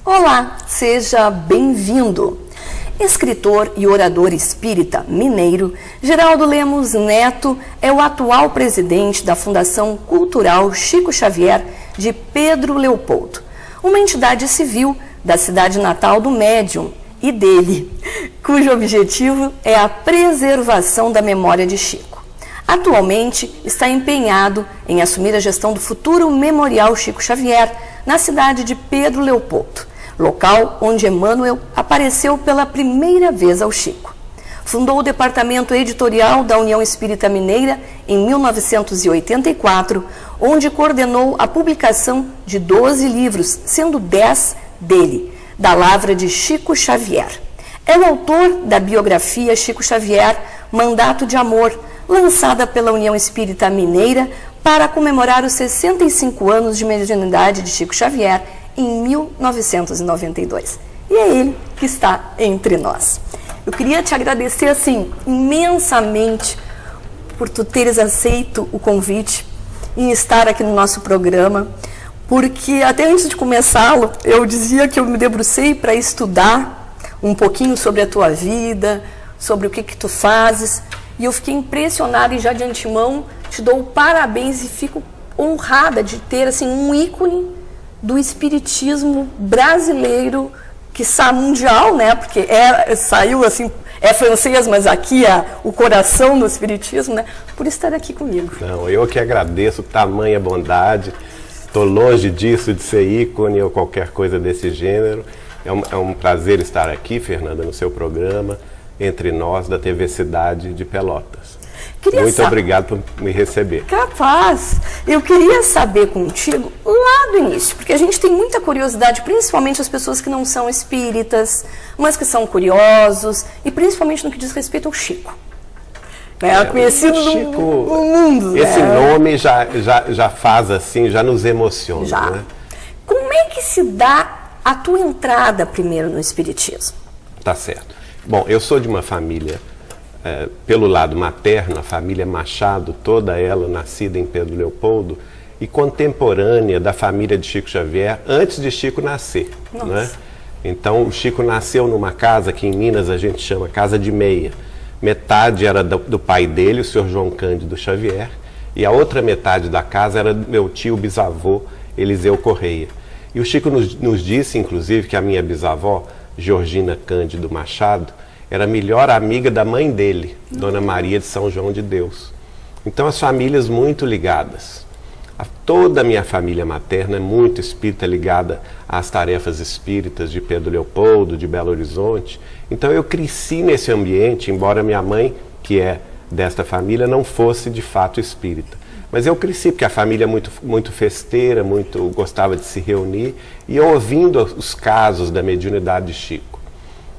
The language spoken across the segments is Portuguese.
Olá, seja bem-vindo. Escritor e orador espírita mineiro, Geraldo Lemos Neto é o atual presidente da Fundação Cultural Chico Xavier de Pedro Leopoldo, uma entidade civil da cidade natal do médium e dele, cujo objetivo é a preservação da memória de Chico. Atualmente está empenhado em assumir a gestão do futuro Memorial Chico Xavier na cidade de Pedro Leopoldo, local onde Emmanuel apareceu pela primeira vez ao Chico. Fundou o departamento editorial da União Espírita Mineira em 1984, onde coordenou a publicação de 12 livros, sendo 10 dele, da lavra de Chico Xavier. É o autor da biografia Chico Xavier, Mandato de Amor, lançada pela União Espírita Mineira para comemorar os 65 anos de mediunidade de Chico Xavier em 1992. E é ele que está entre nós. Eu queria te agradecer, assim, imensamente por tu teres aceito o convite em estar aqui no nosso programa, porque até antes de começá-lo, eu dizia que eu me debrucei para estudar um pouquinho sobre a tua vida, sobre o que tu fazes, e eu fiquei impressionada e já de antemão te dou parabéns e fico honrada de ter, assim, um ícone do espiritismo brasileiro, quiçá mundial, né? Porque saiu assim, é francês, mas aqui é o coração do espiritismo, né? Por estar aqui comigo. Não, eu que agradeço tamanha bondade. Estou longe disso, de ser ícone ou qualquer coisa desse gênero. É um prazer estar aqui, Fernanda, no seu programa, entre nós da TV Cidade de Pelotas. Muito obrigado por me receber. Capaz. Eu queria saber contigo lá do início, porque a gente tem muita curiosidade, principalmente as pessoas que não são espíritas, mas que são curiosos, e principalmente no que diz respeito ao Chico. Conhecido Chico, no mundo. Esse nome já faz assim, já nos emociona. Já. Né? Como é que se dá a tua entrada primeiro no espiritismo? Tá certo. Bom, eu sou de uma família... pelo lado materno, a família Machado, toda ela nascida em Pedro Leopoldo e contemporânea da família de Chico Xavier antes de Chico nascer. Né? Então o Chico nasceu numa casa que em Minas a gente chama Casa de Meia. Metade era do pai dele, o senhor João Cândido Xavier, e a outra metade da casa era do meu tio bisavô, Eliseu Correia. E o Chico nos disse, inclusive, que a minha bisavó, Georgina Cândido Machado, era a melhor amiga da mãe dele, Dona Maria de São João de Deus. Então as famílias muito ligadas. Toda a minha família materna é muito espírita, ligada às tarefas espíritas de Pedro Leopoldo, de Belo Horizonte. Então eu cresci nesse ambiente, embora minha mãe, que é desta família, não fosse de fato espírita. Mas eu cresci porque a família é muito festeira, muito gostava de se reunir, e eu ouvindo os casos da mediunidade de Chico,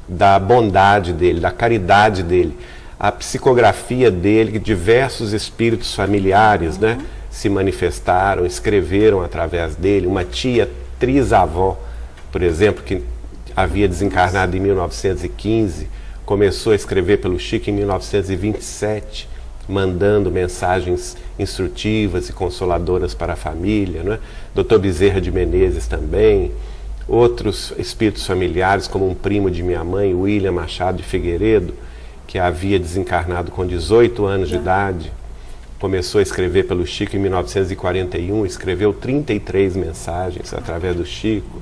da bondade dele, da caridade dele, a psicografia dele, diversos espíritos familiares, né, se manifestaram, escreveram através dele. Uma tia trisavó, por exemplo, que havia desencarnado em 1915, começou a escrever pelo Chico em 1927, mandando mensagens instrutivas e consoladoras para a família, né? Dr. Bezerra de Menezes também. Outros espíritos familiares, como um primo de minha mãe, William Machado de Figueiredo, que havia desencarnado com 18 anos de idade, começou a escrever pelo Chico em 1941, escreveu 33 mensagens através do Chico.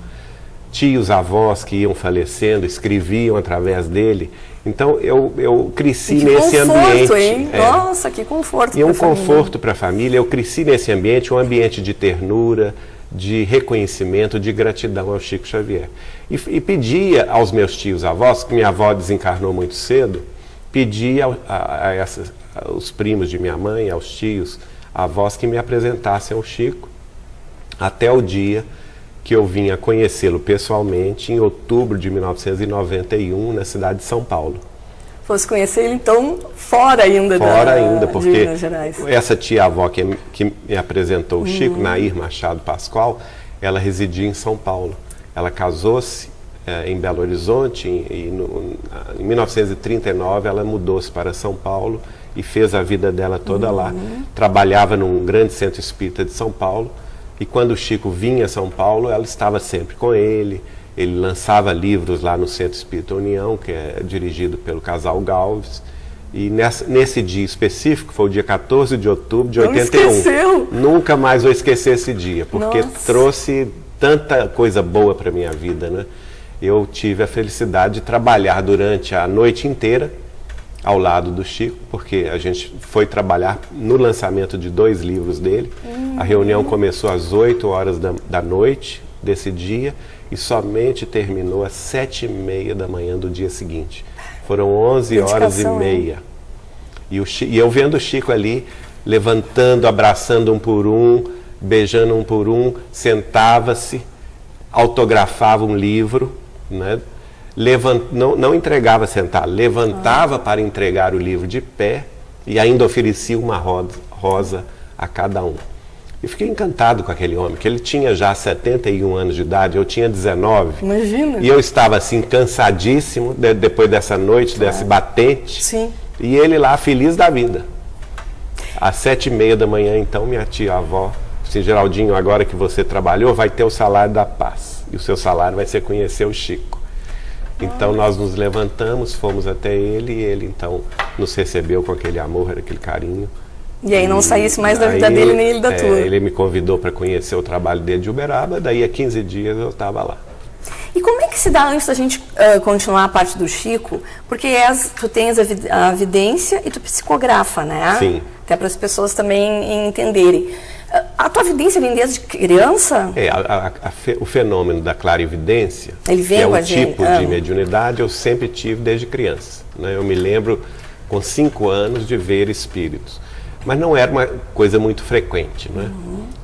Tios, avós que iam falecendo, escreviam através dele. Então eu cresci nesse ambiente. Hein? Nossa, que conforto. E um conforto para a família. Eu cresci nesse ambiente, um ambiente de ternura, de reconhecimento, de gratidão ao Chico Xavier. E pedia aos meus tios avós, que minha avó desencarnou muito cedo, pedia aos primos de minha mãe, aos tios avós, que me apresentassem ao Chico, até o dia que eu vim a conhecê-lo pessoalmente, em outubro de 1991, na cidade de São Paulo. Fosse conhecer ele, então, fora ainda porque de Minas Gerais. Essa tia-avó que me apresentou o Chico, Nair Machado Pascoal, ela residia em São Paulo. Ela casou-se em Belo Horizonte e em 1939 ela mudou-se para São Paulo e fez a vida dela toda lá. Trabalhava num grande centro espírita de São Paulo, e quando o Chico vinha a São Paulo, ela estava sempre com ele, Ele lançava livros lá no Centro Espírita União, que é dirigido pelo casal Galves. E nesse dia específico, foi o dia 14 de outubro de 81. Esqueceu. Nunca mais vou esquecer esse dia, porque trouxe tanta coisa boa para a minha vida, né? Eu tive a felicidade de trabalhar durante a noite inteira ao lado do Chico, porque a gente foi trabalhar no lançamento de 2 livros dele. A reunião começou às 8 horas da noite desse dia e somente terminou às 7h30 da manhã do dia seguinte. Foram 11h30. E eu vendo o Chico ali, levantando, abraçando um por um, beijando um por um, sentava-se, autografava um livro, né? Não entregava sentado, levantava para entregar o livro de pé e ainda oferecia uma rosa a cada um. E fiquei encantado com aquele homem, que ele tinha já 71 anos de idade, eu tinha 19. Imagina. E eu estava assim, cansadíssimo, depois dessa noite, desse batente. Sim. E ele lá, feliz da vida. Às 7h30 da manhã, então, minha tia-avó disse: Geraldinho, agora que você trabalhou, vai ter o salário da paz. E o seu salário vai ser conhecer o Chico. Então nós nos levantamos, fomos até ele, e ele então nos recebeu com aquele amor, aquele carinho. E aí não saísse mais da vida dele nem ele da tua. Ele me convidou para conhecer o trabalho dele de Uberaba, daí a 15 dias eu estava lá. E como é que se dá, antes da gente continuar a parte do Chico, porque tu tens a vidência e tu psicografa, né? Sim. Até para as pessoas também entenderem. A tua vidência vem desde criança? O fenômeno da clarividência, ele vem que é com um tipo de mediunidade, eu sempre tive desde criança, né? Eu me lembro com 5 anos de ver espíritos. Mas não era uma coisa muito frequente, né?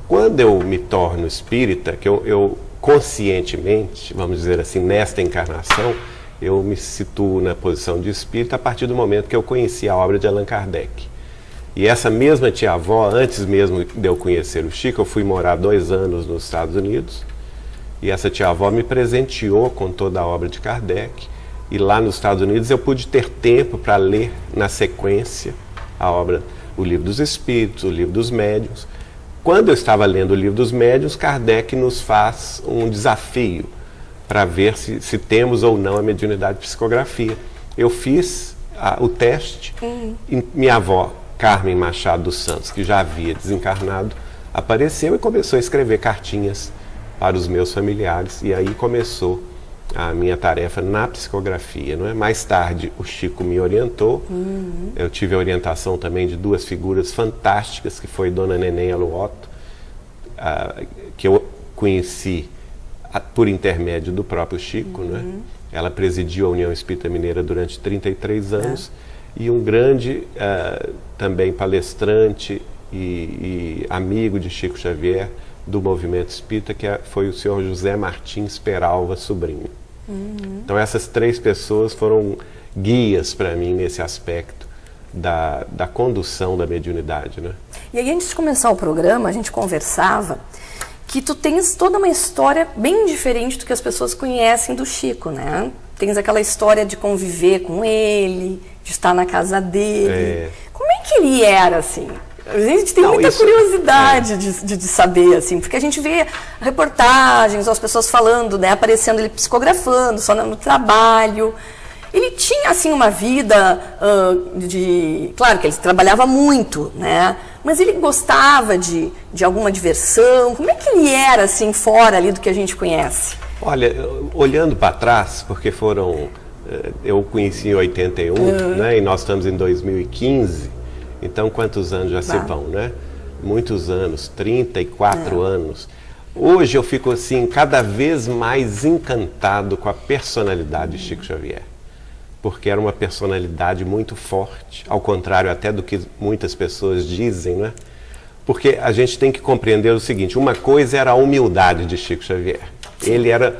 Quando eu me torno espírita, que eu conscientemente, vamos dizer assim, nesta encarnação, eu me situo na posição de espírita a partir do momento que eu conheci a obra de Allan Kardec. E essa mesma tia-avó, antes mesmo de eu conhecer o Chico, eu fui morar 2 anos nos Estados Unidos, e essa tia-avó me presenteou com toda a obra de Kardec, e lá nos Estados Unidos eu pude ter tempo para ler na sequência a obra, o Livro dos Espíritos, o Livro dos Médiuns. Quando eu estava lendo o Livro dos Médiuns, Kardec nos faz um desafio para ver se temos ou não a mediunidade de psicografia. Eu fiz o teste e minha avó, Carmen Machado dos Santos, que já havia desencarnado, apareceu e começou a escrever cartinhas para os meus familiares, e aí começou a minha tarefa na psicografia, não é? Mais tarde o Chico me orientou, eu tive a orientação também de 2 figuras fantásticas, que foi Dona Neném Aluoto, que eu conheci por intermédio do próprio Chico, não é? Ela presidiu a União Espírita Mineira durante 33 anos, e um grande também palestrante e amigo de Chico Xavier do movimento espírita, que foi o senhor José Martins Peralva Sobrinho. Então essas 3 pessoas foram guias para mim nesse aspecto da condução da mediunidade, né? E aí, antes de começar o programa, a gente conversava que tu tens toda uma história bem diferente do que as pessoas conhecem do Chico, né? Tens aquela história de conviver com ele, de estar na casa dele. Como é que ele era, assim? A gente tem muita curiosidade de saber, assim, porque a gente vê reportagens, as pessoas falando, né, aparecendo ele psicografando, só no trabalho. Ele tinha, assim, uma vida claro que ele trabalhava muito, né? Mas ele gostava de alguma diversão. Como é que ele era, assim, fora ali do que a gente conhece? Olha, olhando para trás, porque eu o conheci em 81, né? E nós estamos em 2015, então quantos anos já se vão, né? Muitos anos, 34 anos. Hoje eu fico, assim, cada vez mais encantado com a personalidade de Chico Xavier. Porque era uma personalidade muito forte, ao contrário até do que muitas pessoas dizem, né? Porque a gente tem que compreender o seguinte: uma coisa era a humildade de Chico Xavier. Ele era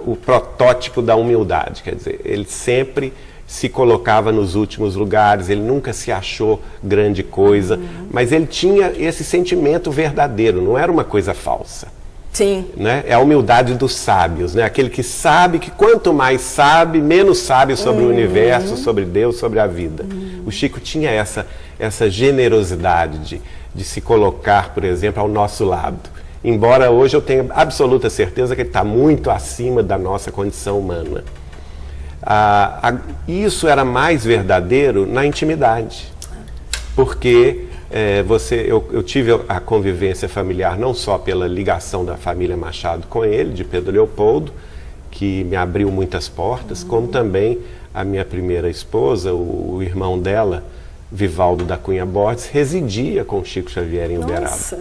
o protótipo da humildade, quer dizer, ele sempre se colocava nos últimos lugares, ele nunca se achou grande coisa, mas ele tinha esse sentimento verdadeiro, não era uma coisa falsa. Sim. Né? É a humildade dos sábios, né? Aquele que sabe que quanto mais sabe, menos sabe sobre o universo, sobre Deus, sobre a vida. O Chico tinha essa generosidade de se colocar, por exemplo, ao nosso lado. embora hoje eu tenha absoluta certeza que ele está muito acima da nossa condição humana. Isso era mais verdadeiro na intimidade, porque eu tive a convivência familiar não só pela ligação da família Machado com ele, de Pedro Leopoldo, que me abriu muitas portas, como também a minha primeira esposa, o irmão dela, Vivaldo da Cunha Borges, residia com Chico Xavier em Uberaba. Nossa,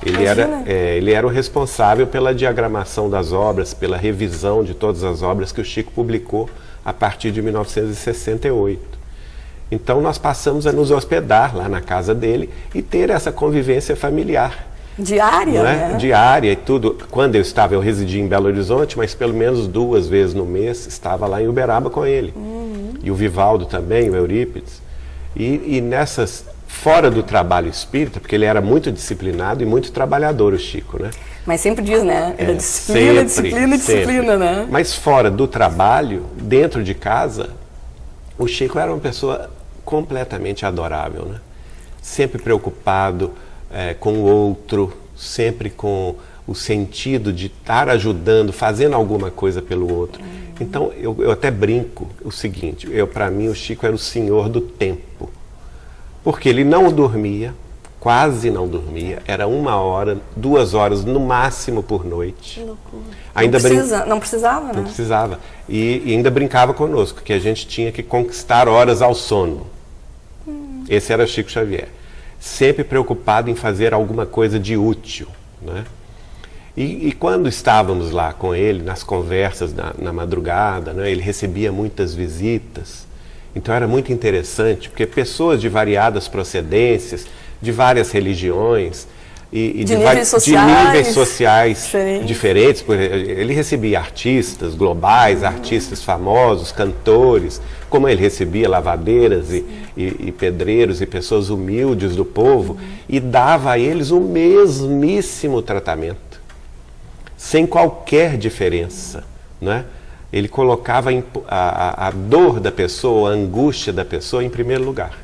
ele era o responsável pela diagramação das obras, pela revisão de todas as obras que o Chico publicou a partir de 1968. Então nós passamos a nos hospedar lá na casa dele e ter essa convivência familiar. Diária, né? Diária e tudo. Quando eu residia em Belo Horizonte, mas pelo menos 2 vezes no mês estava lá em Uberaba com ele. E o Vivaldo também, o Eurípides. E nessas, fora do trabalho espírita, porque ele era muito disciplinado e muito trabalhador, o Chico, né? Mas sempre diz, né? Disciplina, né? Mas fora do trabalho, dentro de casa, o Chico era uma pessoa completamente adorável, né? Sempre preocupado com o outro, sempre com o sentido de estar ajudando, fazendo alguma coisa pelo outro. Então, eu até brinco o seguinte, para mim o Chico era o senhor do tempo, porque ele não dormia, quase não dormia, era 1 hora, 2 horas no máximo por noite. Que loucura. Não precisava, né? Não precisava. E ainda brincava conosco, que a gente tinha que conquistar horas ao sono. Esse era Chico Xavier. Sempre preocupado em fazer alguma coisa de útil, né? E quando estávamos lá com ele, nas conversas na madrugada, né, ele recebia muitas visitas. Então era muito interessante, porque pessoas de variadas procedências, de várias religiões, de níveis sociais diferentes. Ele recebia artistas globais, artistas famosos, cantores, como ele recebia lavadeiras e pedreiros e pessoas humildes do povo, e dava a eles o mesmíssimo tratamento, sem qualquer diferença, né? Ele colocava a dor da pessoa, a angústia da pessoa em primeiro lugar,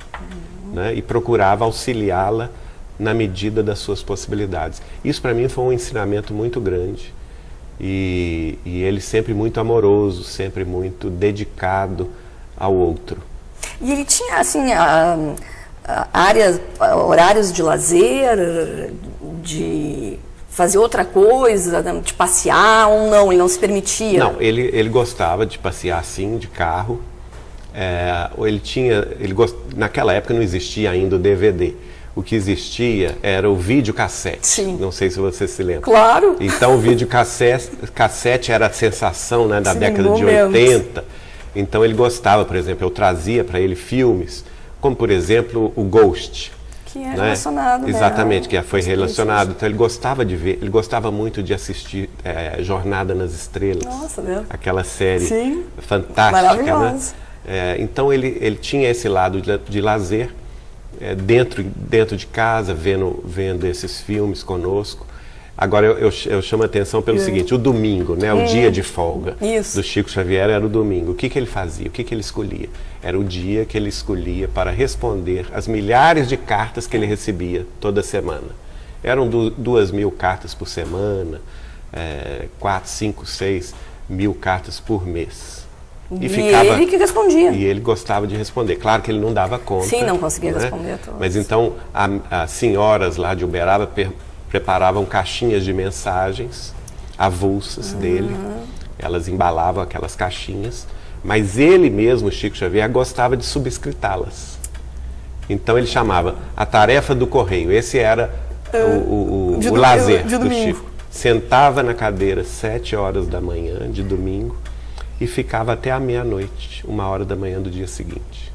né? E procurava auxiliá-la na medida das suas possibilidades. Isso para mim foi um ensinamento muito grande. E ele sempre muito amoroso, sempre muito dedicado ao outro. E ele tinha, assim, horários de lazer, de fazer outra coisa, de passear ou não? Ele não se permitia? Não, ele gostava de passear, sim, de carro. Naquela época não existia ainda o DVD. O que existia era o videocassete. Sim. Não sei se você se lembra. Claro. Então o videocassete era a sensação, né, da Sim, década de 80. Então ele gostava, por exemplo, eu trazia para ele filmes, como por exemplo o Ghost. Que é relacionado, né? Exatamente, que foi relacionado. Então ele gostava de ver, ele gostava muito de assistir Jornada nas Estrelas. Nossa, Deus. Aquela série Sim. fantástica, maravilhosa, né? Então ele tinha esse lado de lazer, dentro de casa, vendo esses filmes conosco. Agora eu chamo a atenção pelo seguinte, o domingo, né, o dia de folga do Chico Xavier era o domingo. O que ele fazia? O que ele escolhia? Era o dia que ele escolhia para responder às milhares de cartas que ele recebia toda semana. Eram 2.000 cartas por semana, 4, 5, 6 mil cartas por mês. Ele que respondia. E ele gostava de responder. Claro que ele não dava conta. Sim, não conseguia, né, responder a todos. Mas então, as senhoras lá de Uberaba preparavam caixinhas de mensagens avulsas dele. Elas embalavam aquelas caixinhas. Mas ele mesmo, Chico Xavier, gostava de subscritá-las. Então ele chamava a tarefa do correio. Esse era o lazer do Chico. Sentava na cadeira 7 horas da manhã de domingo e ficava até a meia-noite, 1 hora da manhã do dia seguinte,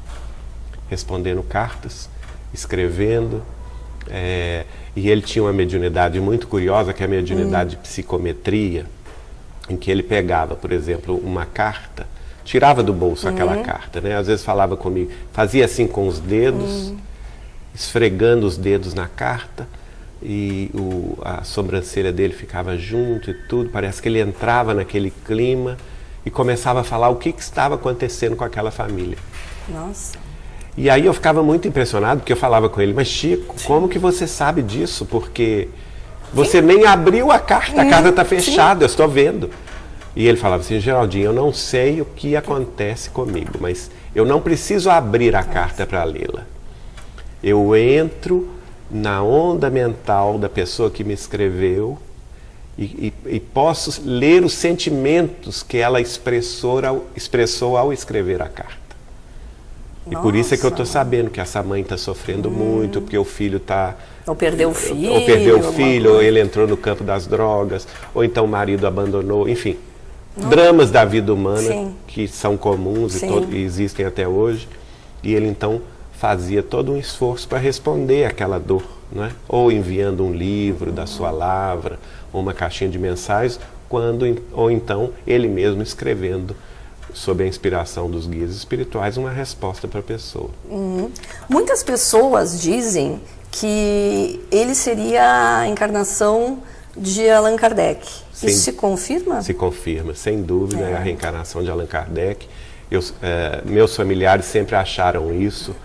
respondendo cartas, escrevendo. E ele tinha uma mediunidade muito curiosa, que é a mediunidade de psicometria, em que ele pegava, por exemplo, uma carta, tirava do bolso aquela carta, né? Às vezes falava comigo, fazia assim com os dedos, esfregando os dedos na carta, e a sobrancelha dele ficava junto e tudo, parece que ele entrava naquele clima e começava a falar o que estava acontecendo com aquela família. Nossa. E aí eu ficava muito impressionado, porque eu falava com ele, mas Chico, como que você sabe disso? Porque Você nem abriu a carta está fechada, eu estou vendo. E ele falava assim, Geraldinho, eu não sei o que acontece comigo, mas eu não preciso abrir a carta para lê-la. Eu entro na onda mental da pessoa que me escreveu e posso ler os sentimentos que ela expressou ao escrever a carta. E por isso é que eu estou sabendo que essa mãe está sofrendo muito, porque o filho está... Ou perdeu o filho. Ou perdeu o filho, ou ele entrou no campo das drogas, ou então o marido abandonou, enfim. Dramas da vida humana que são comuns e existem até hoje. E ele então fazia todo um esforço para responder àquela dor, não é? Ou enviando um livro da sua lavra, ou uma caixinha de mensagens, ou então ele mesmo escrevendo, sob a inspiração dos guias espirituais, uma resposta para a pessoa. Muitas pessoas dizem que ele seria a encarnação de Allan Kardec. Isso se confirma? Se confirma, sem dúvida, é a reencarnação de Allan Kardec. Meus familiares sempre acharam isso.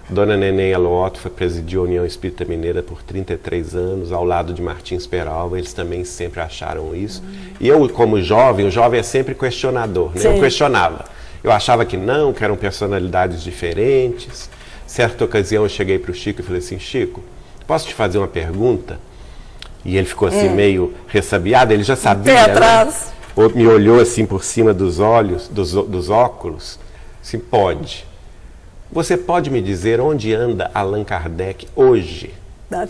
Dona Neném Aloto presidiu a União Espírita Mineira por 33 anos, ao lado de Martins Peralva, eles também sempre acharam isso. E eu, como jovem, o jovem é sempre questionador, né? Eu questionava. Eu achava que não, que eram personalidades diferentes. Certa ocasião eu cheguei para o Chico e falei assim, Chico, posso te fazer uma pergunta? E ele ficou assim meio ressabiado, ele já sabia, pé atrás. Né? Me olhou assim por cima dos olhos, dos óculos, assim, pode. Você pode me dizer onde anda Allan Kardec hoje?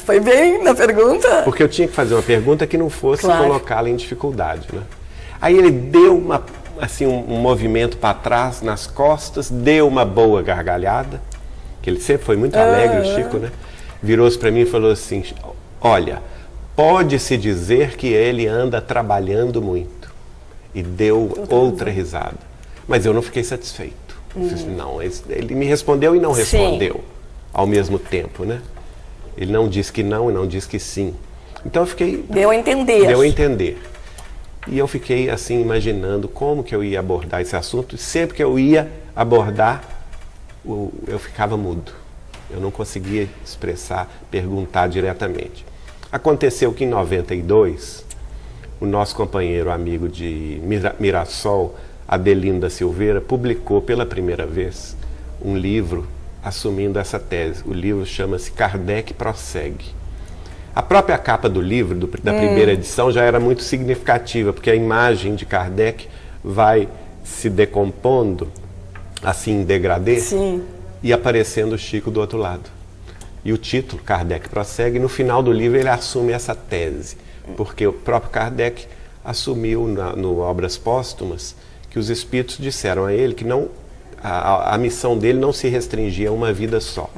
Foi bem na pergunta. Porque eu tinha que fazer uma pergunta que não fosse colocá-la em dificuldade, né? Aí ele deu um movimento para trás nas costas, deu uma boa gargalhada, que ele sempre foi muito alegre, o Chico, né? Virou-se para mim e falou assim, olha, pode-se dizer que ele anda trabalhando muito. E deu outra risada. Mas eu não fiquei satisfeito. Não, ele me respondeu e não respondeu ao mesmo tempo, né? Ele não disse que não e não disse que sim. Então eu fiquei... Deu a entender. Deu a entender. E eu fiquei assim imaginando como que eu ia abordar esse assunto. E sempre que eu ia abordar, eu ficava mudo. Eu não conseguia expressar, perguntar diretamente. Aconteceu que em 92, o nosso companheiro, amigo de Mirassol, Adelino da Silveira, publicou pela primeira vez um livro assumindo essa tese. O livro chama-se Kardec Prossegue. A própria capa do livro, da primeira edição, já era muito significativa, porque a imagem de Kardec vai se decompondo, assim, em degradê, e aparecendo o Chico do outro lado. E o título, Kardec Prossegue, no final do livro ele assume essa tese, porque o próprio Kardec assumiu no Obras Póstumas que os espíritos disseram a ele que a missão dele não se restringia a uma vida só.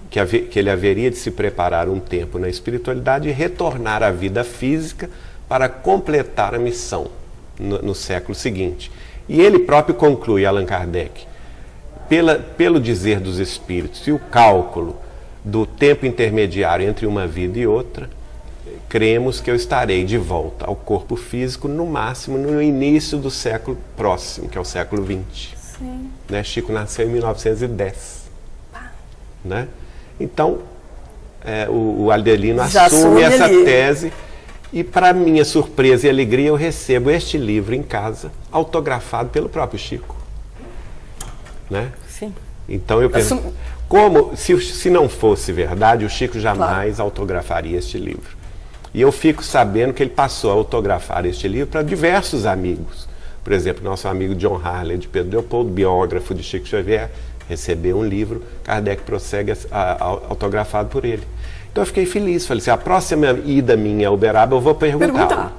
Que ele haveria de se preparar um tempo na espiritualidade e retornar à vida física para completar a missão no século seguinte. E ele próprio conclui, Allan Kardec, pelo dizer dos espíritos e o cálculo do tempo intermediário entre uma vida e outra, cremos que eu estarei de volta ao corpo físico no máximo no início do século próximo, que é o século XX. Né? Chico nasceu em 1910. Né? Então, o Adelino assume essa tese e, para minha surpresa e alegria, eu recebo este livro em casa, autografado pelo próprio Chico. Né? Então eu penso, se não fosse verdade, o Chico jamais autografaria este livro. E eu fico sabendo que ele passou a autografar este livro para diversos amigos. Por exemplo, nosso amigo John Harley, de Pedro Leopoldo, biógrafo de Chico Xavier, recebeu um livro, Kardec Prossegue, autografado por ele. Então eu fiquei feliz, falei assim, a próxima ida minha a Uberaba eu vou perguntar.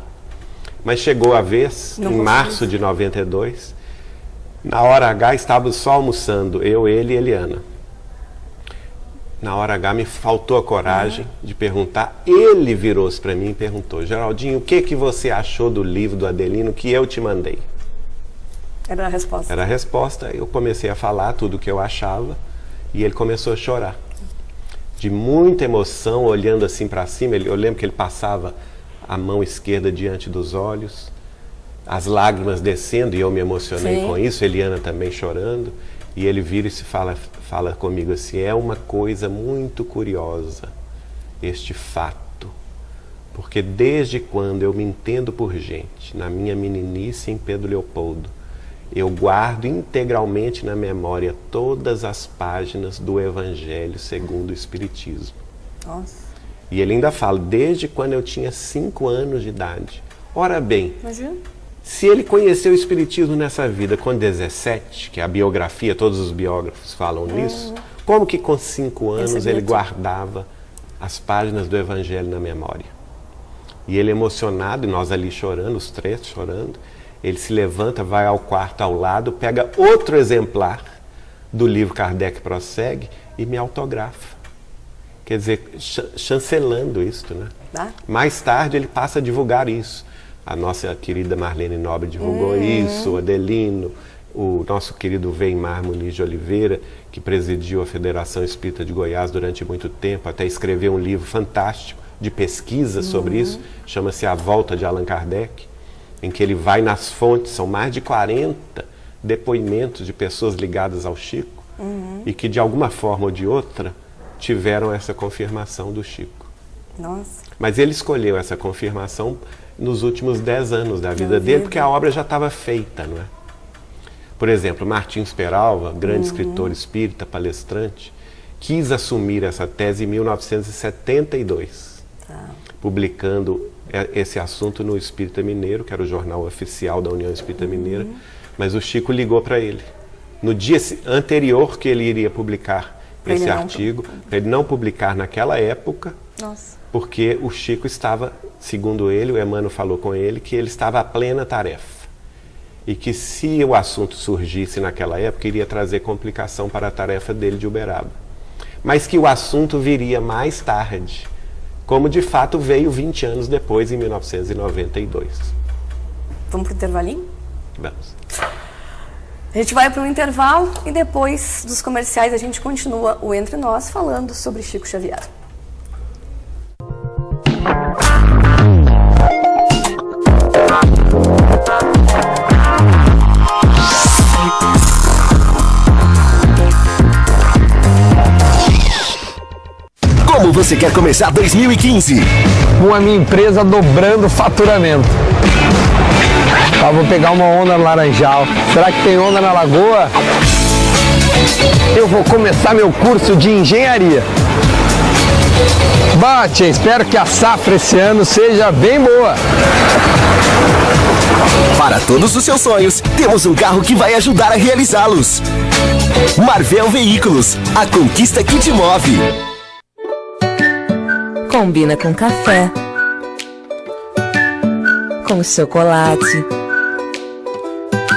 Mas chegou a vez, em março de 92, na hora H estávamos só almoçando, eu, ele e Eliana. Na hora H me faltou a coragem de perguntar. Ele virou-se para mim e perguntou, Geraldinho, o que você achou do livro do Adelino que eu te mandei? Era a resposta. Era a resposta. Eu comecei a falar tudo o que eu achava e ele começou a chorar. De muita emoção, olhando assim para cima. Eu lembro que ele passava a mão esquerda diante dos olhos, as lágrimas descendo e eu me emocionei com isso, Eliana também chorando. E ele vira e se fala comigo assim, é uma coisa muito curiosa este fato, Porque desde quando eu me entendo por gente, na minha meninice em Pedro Leopoldo, eu guardo integralmente na memória todas as páginas do Evangelho segundo o Espiritismo. Nossa. E ele ainda fala, desde quando eu tinha 5 anos de idade. Ora bem, Imagina. se ele conheceu o Espiritismo nessa vida com 17, que é a biografia, todos os biógrafos falam nisso, como que com 5 anos ele guardava as páginas do Evangelho na memória? E ele emocionado, e nós ali chorando, os 3 chorando, ele se levanta, vai ao quarto ao lado, pega outro exemplar do livro Kardec Prossegue e me autografa. Quer dizer, chancelando isso, né? Mais tarde ele passa a divulgar isso. A nossa querida Marlene Nobre divulgou isso, o Adelino, o nosso querido Weimar Muniz de Oliveira, que presidiu a Federação Espírita de Goiás durante muito tempo, até escreveu um livro fantástico de pesquisa sobre isso, chama-se A Volta de Allan Kardec, em que ele vai nas fontes, são mais de 40 depoimentos de pessoas ligadas ao Chico, e que de alguma forma ou de outra tiveram essa confirmação do Chico. Nossa. Mas ele escolheu essa confirmação nos últimos 10 anos da vida dele, porque a obra já estava feita, não é? Por exemplo, Martins Peralva, grande escritor espírita, palestrante, quis assumir essa tese em 1972, publicando esse assunto no Espírita Mineiro, que era o jornal oficial da União Espírita Mineira, mas o Chico ligou para ele. No dia anterior que ele iria publicar esse artigo, para ele não publicar naquela época, porque o Chico estava, segundo ele, o Emmanuel falou com ele, que ele estava a plena tarefa. E que se o assunto surgisse naquela época, iria trazer complicação para a tarefa dele de Uberaba. Mas que o assunto viria mais tarde, como de fato veio 20 anos depois, em 1992. Vamos para o intervalinho? Vamos. A gente vai para um intervalo e depois dos comerciais a gente continua o Entre Nós falando sobre Chico Xavier. Como você quer começar 2015? Com a minha empresa dobrando o faturamento. Tá, vou pegar uma onda no Laranjal. Será que tem onda na Lagoa? Eu vou começar meu curso de engenharia. Bate, espero que a safra esse ano seja bem boa. Para todos os seus sonhos, temos um carro que vai ajudar a realizá-los. Marvel Veículos, a conquista que te move. Combina com café, com chocolate,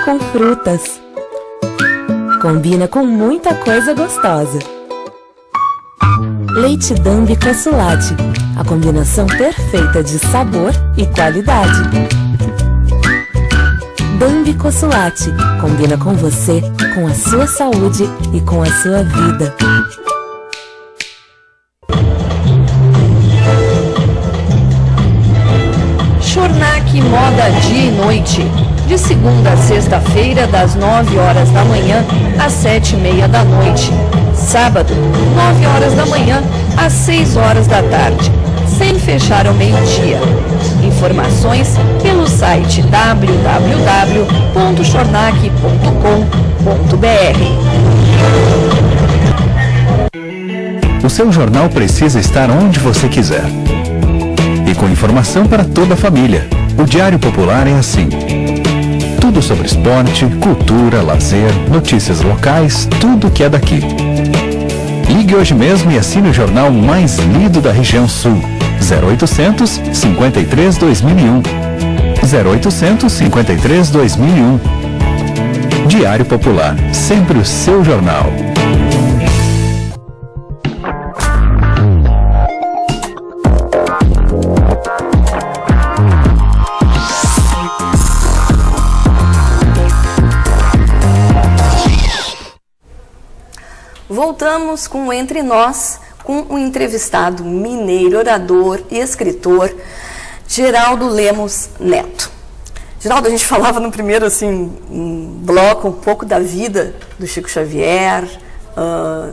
com frutas. Combina com muita coisa gostosa. Leite Dambi Consulate, a combinação perfeita de sabor e qualidade. Dambi Consulate, combina com você, com a sua saúde e com a sua vida. Chornac Moda Dia e Noite, de segunda a sexta-feira, das 9 horas da manhã às 7h30 da noite. Sábado, 9 horas da manhã às 6 horas da tarde, sem fechar ao meio-dia. Informações pelo site www.chornac.com.br. O seu jornal precisa estar onde você quiser. E com informação para toda a família. O Diário Popular é assim. Tudo sobre esporte, cultura, lazer, notícias locais, tudo que é daqui. Ligue hoje mesmo e assine o jornal mais lido da região sul. 0800 53 2001. 0800 53 2001. Diário Popular, sempre o seu jornal. Voltamos com o Entre Nós, com o entrevistado mineiro, orador e escritor Geraldo Lemos Neto. Geraldo, a gente falava no primeiro bloco um pouco da vida do Chico Xavier,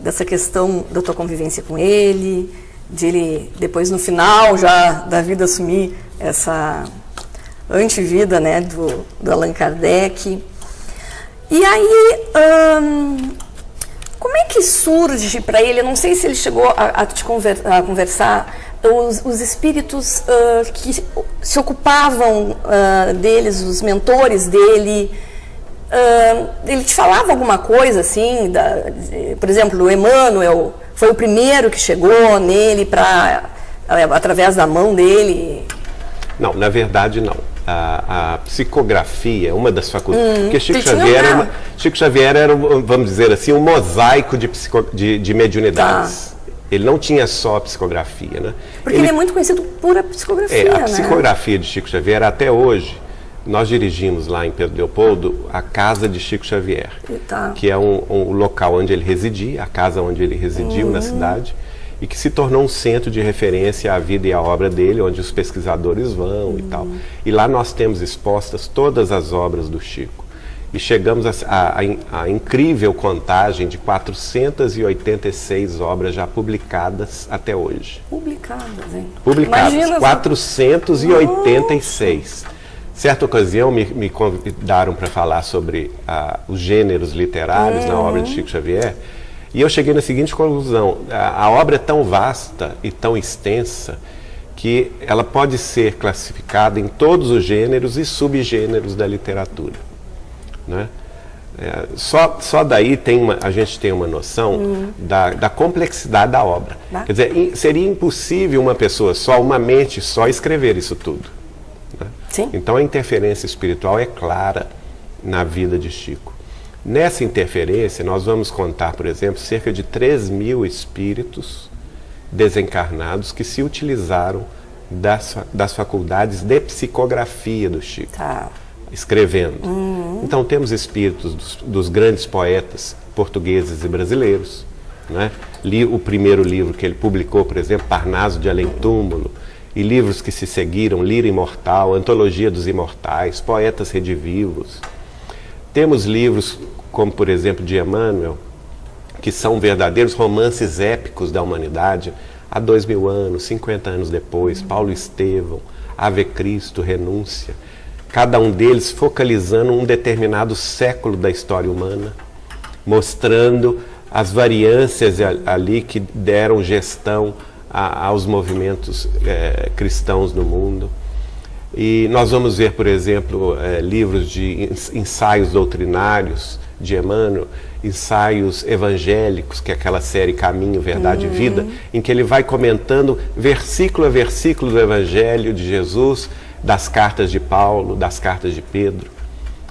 dessa questão da tua convivência com ele, de ele, depois no final já da vida, assumir essa antivida, né, do Allan Kardec. E aí, como é que surge para ele, eu não sei se ele chegou a conversar, os espíritos que se ocupavam deles, os mentores dele, ele te falava alguma coisa assim, por exemplo, o Emmanuel foi o primeiro que chegou nele através da mão dele? Não, na verdade não. A psicografia, uma das faculdades, porque Chico Xavier era, vamos dizer assim, um mosaico de mediunidades. Tá. Ele não tinha só a psicografia, né? Porque ele é muito conhecido por a psicografia, a psicografia de Chico Xavier, até hoje, nós dirigimos lá em Pedro Leopoldo a casa de Chico Xavier, que é um local onde ele residia, a casa onde ele residiu na cidade, e que se tornou um centro de referência à vida e à obra dele, onde os pesquisadores vão e tal. E lá nós temos expostas todas as obras do Chico. E chegamos a incrível contagem de 486 obras já publicadas até hoje. Publicadas, hein? Publicadas, imagina, 486. Nossa. Certa ocasião me convidaram para falar sobre os gêneros literários na obra de Chico Xavier, e eu cheguei na seguinte conclusão: a obra é tão vasta e tão extensa que ela pode ser classificada em todos os gêneros e subgêneros da literatura. Né? Só daí a gente tem uma noção da complexidade da obra. Quer dizer, seria impossível uma pessoa só, uma mente só, escrever isso tudo. Né? Sim. Então a interferência espiritual é clara na vida de Chico. Nessa interferência, nós vamos contar, por exemplo, cerca de 3.000 espíritos desencarnados que se utilizaram das faculdades de psicografia do Chico. Tá. Escrevendo. Então temos espíritos dos grandes poetas portugueses e brasileiros, né? Li o primeiro livro que ele publicou, por exemplo, Parnaso de Além-Túmulo, e livros que se seguiram, Lira Imortal, Antologia dos Imortais, Poetas Redivivos. Temos livros como, por exemplo, de Emmanuel, que são verdadeiros romances épicos da humanidade, há 2000 anos, 50 anos depois, Paulo Estevão, Ave Cristo, Renúncia, cada um deles focalizando um determinado século da história humana, mostrando as variâncias ali que deram gestão aos movimentos cristãos no mundo. E nós vamos ver, por exemplo, livros de ensaios doutrinários de Emmanuel, ensaios evangélicos, que é aquela série Caminho, Verdade e Vida, em que ele vai comentando versículo a versículo do Evangelho de Jesus, das cartas de Paulo, das cartas de Pedro.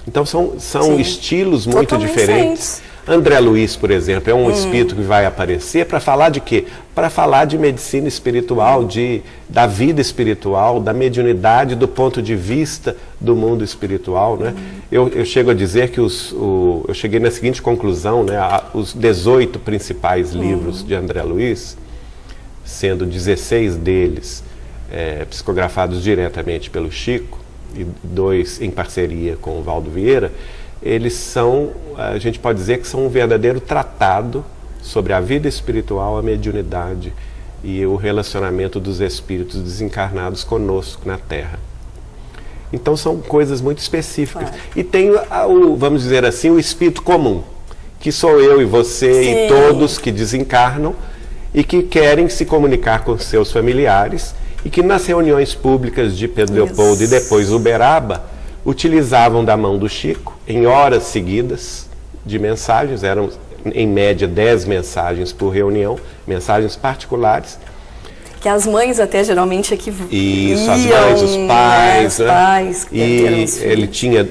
Então são estilos muito diferentes. André Luiz, por exemplo, é um espírito que vai aparecer para falar de quê? Para falar de medicina espiritual, da vida espiritual, da mediunidade do ponto de vista do mundo espiritual, né? Eu chego a dizer que eu cheguei na seguinte conclusão, né? Os 18 principais livros de André Luiz, sendo 16 deles psicografados diretamente pelo Chico, e 2 em parceria com o Valdo Vieira, eles são, a gente pode dizer que são um verdadeiro tratado sobre a vida espiritual, a mediunidade e o relacionamento dos espíritos desencarnados conosco na Terra. Então são coisas muito específicas. E tem, vamos dizer assim, o espírito comum, que sou eu e você e todos que desencarnam e que querem se comunicar com seus familiares, e que nas reuniões públicas de Pedro Leopoldo e depois Uberaba utilizavam da mão do Chico, em horas seguidas, de mensagens, eram em média 10 mensagens por reunião, mensagens particulares. Que as mães até geralmente aqui Isso, as mães, os pais. Né? Os pais e ele tinha,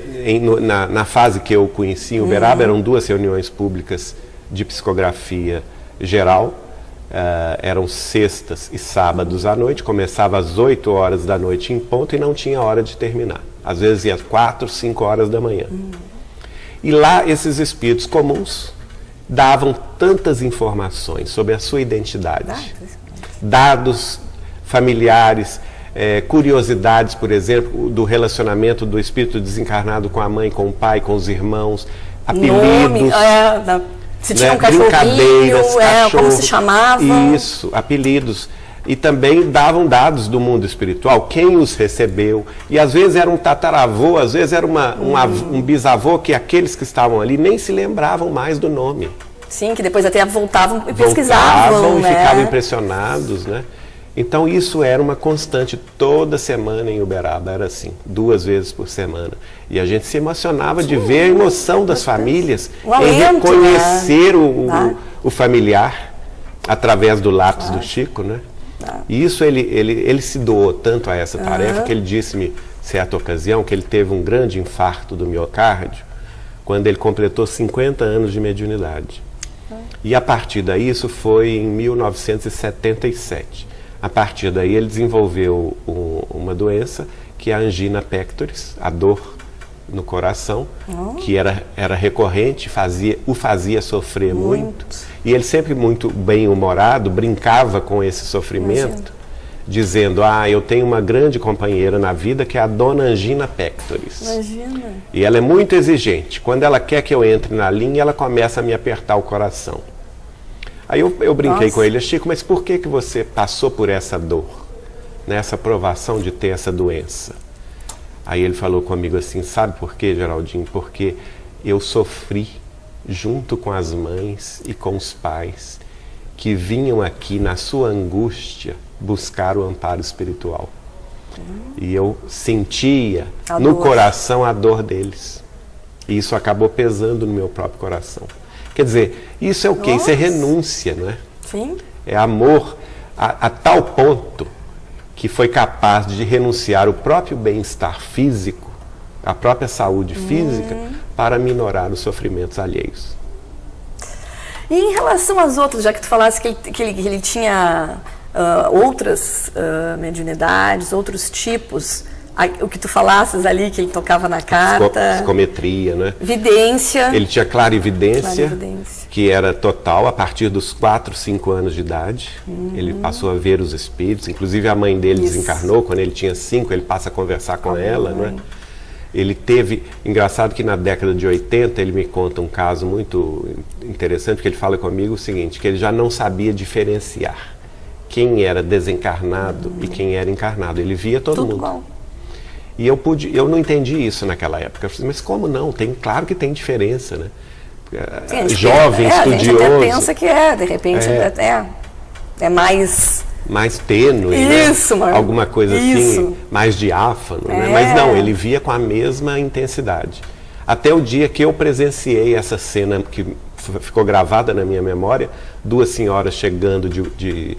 na fase que eu conheci em Uberaba, eram 2 reuniões públicas de psicografia geral. Eram sextas e sábados à noite, começava às 8 horas da noite em ponto e não tinha hora de terminar. Às vezes ia às 4, 5 horas da manhã. E lá esses espíritos comuns davam tantas informações sobre a sua identidade, dados familiares, curiosidades, por exemplo, do relacionamento do espírito desencarnado com a mãe, com o pai, com os irmãos, apelidos. Se tinha um cachorrinho, como se chamava. Isso, apelidos. E também davam dados do mundo espiritual, quem os recebeu. E às vezes era um tataravô, às vezes era um bisavô que aqueles que estavam ali nem se lembravam mais do nome. Sim, que depois até voltavam e pesquisavam, e né? Ficavam impressionados, né? Então isso era uma constante toda semana em Uberaba, era assim, 2 vezes por semana. E a gente se emocionava de ver a emoção das famílias em reconhecer o familiar através do lápis do Chico, né? E isso ele se doou tanto a essa tarefa que ele disse-me, certa ocasião, que ele teve um grande infarto do miocárdio quando ele completou 50 anos de mediunidade. E a partir daí, isso foi em 1977. A partir daí ele desenvolveu uma doença que é a angina pectoris, a dor no coração, que era recorrente, o fazia sofrer muito. E ele sempre muito bem-humorado, brincava com esse sofrimento, dizendo, eu tenho uma grande companheira na vida que é a dona Angina Pectoris. Imagina. E ela é muito exigente. Quando ela quer que eu entre na linha, ela começa a me apertar o coração. Aí eu brinquei com ele, Chico, mas por que você passou por essa dor, né, essa provação de ter essa doença? Aí ele falou comigo assim, sabe por quê, Geraldinho? Porque eu sofri junto com as mães e com os pais que vinham aqui na sua angústia buscar o amparo espiritual. E eu sentia no coração a dor deles. E isso acabou pesando no meu próprio coração. Quer dizer, isso é o quê? Isso é renúncia, não é? Sim. É amor a tal ponto que foi capaz de renunciar o próprio bem-estar físico, a própria saúde física, para minorar os sofrimentos alheios. E em relação às outras, já que tu falasse que ele tinha outras mediunidades, outros tipos, o que tu falasses ali, que ele tocava na carta... Psicometria, né? Vidência. Ele tinha clarividência, que era total, a partir dos 4, 5 anos de idade. Ele passou a ver os espíritos, inclusive a mãe dele desencarnou, quando ele tinha 5, ele passa a conversar com ela, né? Ele teve... Engraçado que na década de 80, ele me conta um caso muito interessante, porque ele fala comigo o seguinte, que ele já não sabia diferenciar quem era desencarnado e quem era encarnado. Ele via todo mundo. Igual. E eu não entendi isso naquela época. Eu falei, mas como não? Claro que tem diferença, né? Jovem, estudioso. A gente até pensa que de repente é mais... Mais tênue, isso, né? Alguma coisa assim, mais diáfano, né? Mas não, ele via com a mesma intensidade. Até o dia que eu presenciei essa cena que ficou gravada na minha memória, 2 senhoras chegando de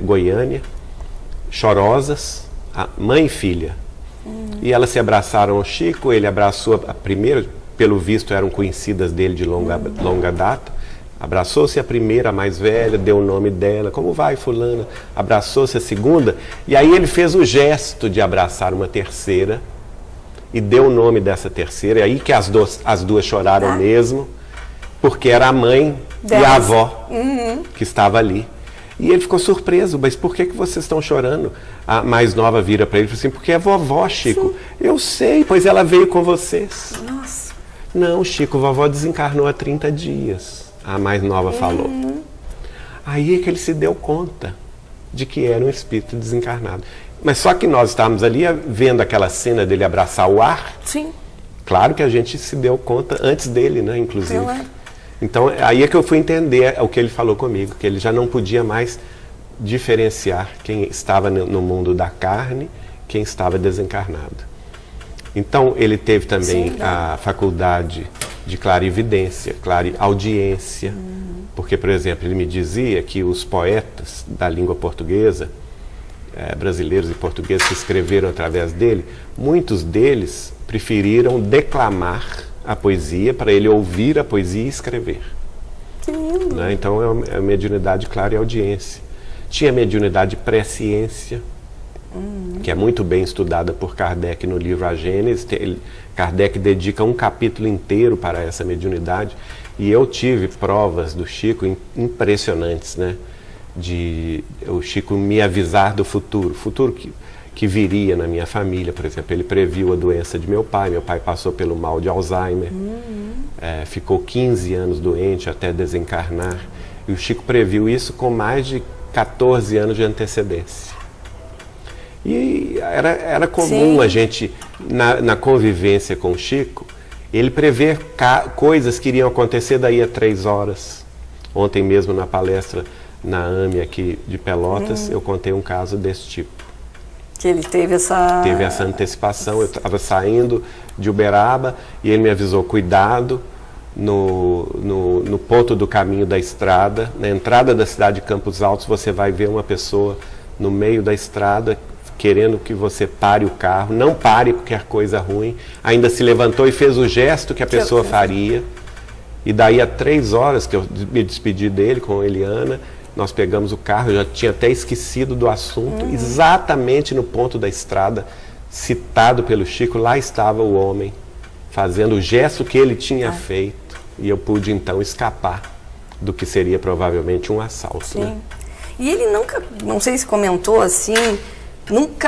Goiânia, chorosas, mãe e filha. E elas se abraçaram ao Chico, ele abraçou a primeira, pelo visto eram conhecidas dele de longa data, abraçou-se a primeira, a mais velha, deu o nome dela, como vai fulana? Abraçou-se a segunda, e aí ele fez o gesto de abraçar uma terceira, e deu o nome dessa terceira, e aí que as duas choraram mesmo, porque era a mãe e a avó que estava ali. E ele ficou surpreso, mas por que vocês estão chorando? A mais nova vira para ele e fala assim, porque é vovó, Chico. Sim. Eu sei, pois ela veio com vocês. Nossa. Não, Chico, vovó desencarnou há 30 dias, a mais nova falou. Aí é que ele se deu conta de que era um espírito desencarnado. Mas só que nós estávamos ali vendo aquela cena dele abraçar o ar. Sim. Claro que a gente se deu conta antes dele, né, inclusive. Então, aí é que eu fui entender o que ele falou comigo, que ele já não podia mais diferenciar quem estava no mundo da carne, quem estava desencarnado. Então, ele teve também a faculdade de clarividência, clareaudiência, porque, por exemplo, ele me dizia que os poetas da língua portuguesa, brasileiros e portugueses que escreveram através dele, muitos deles preferiram declamar a poesia para ele ouvir a poesia e escrever. Que lindo. Né? Então é a mediunidade clareaudiência. Tinha a mediunidade presciência, que é muito bem estudada por Kardec no livro A Gênese. Kardec dedica um capítulo inteiro para essa mediunidade, e eu tive provas do Chico impressionantes, né? De o Chico me avisar do futuro que viria na minha família. Por exemplo, ele previu a doença de meu pai passou pelo mal de Alzheimer, ficou 15 anos doente até desencarnar, e o Chico previu isso com mais de 14 anos de antecedência. E era comum a gente, na convivência com o Chico, ele prever coisas que iriam acontecer daí a 3 horas. Ontem mesmo na palestra na AME aqui de Pelotas, eu contei um caso desse tipo. Que ele teve essa... Teve essa antecipação. Eu estava saindo de Uberaba e ele me avisou, cuidado no ponto do caminho da estrada, na entrada da cidade de Campos Altos, você vai ver uma pessoa no meio da estrada querendo que você pare o carro. Não pare porque é coisa ruim. Ainda se levantou e fez o gesto que a pessoa faria. E daí a 3 horas que eu me despedi dele com a Eliana, nós pegamos o carro, eu já tinha até esquecido do assunto, exatamente no ponto da estrada, citado pelo Chico, lá estava o homem, fazendo o gesto que ele tinha feito, e eu pude então escapar do que seria provavelmente um assalto. Sim. Né? E ele nunca, não sei se comentou assim,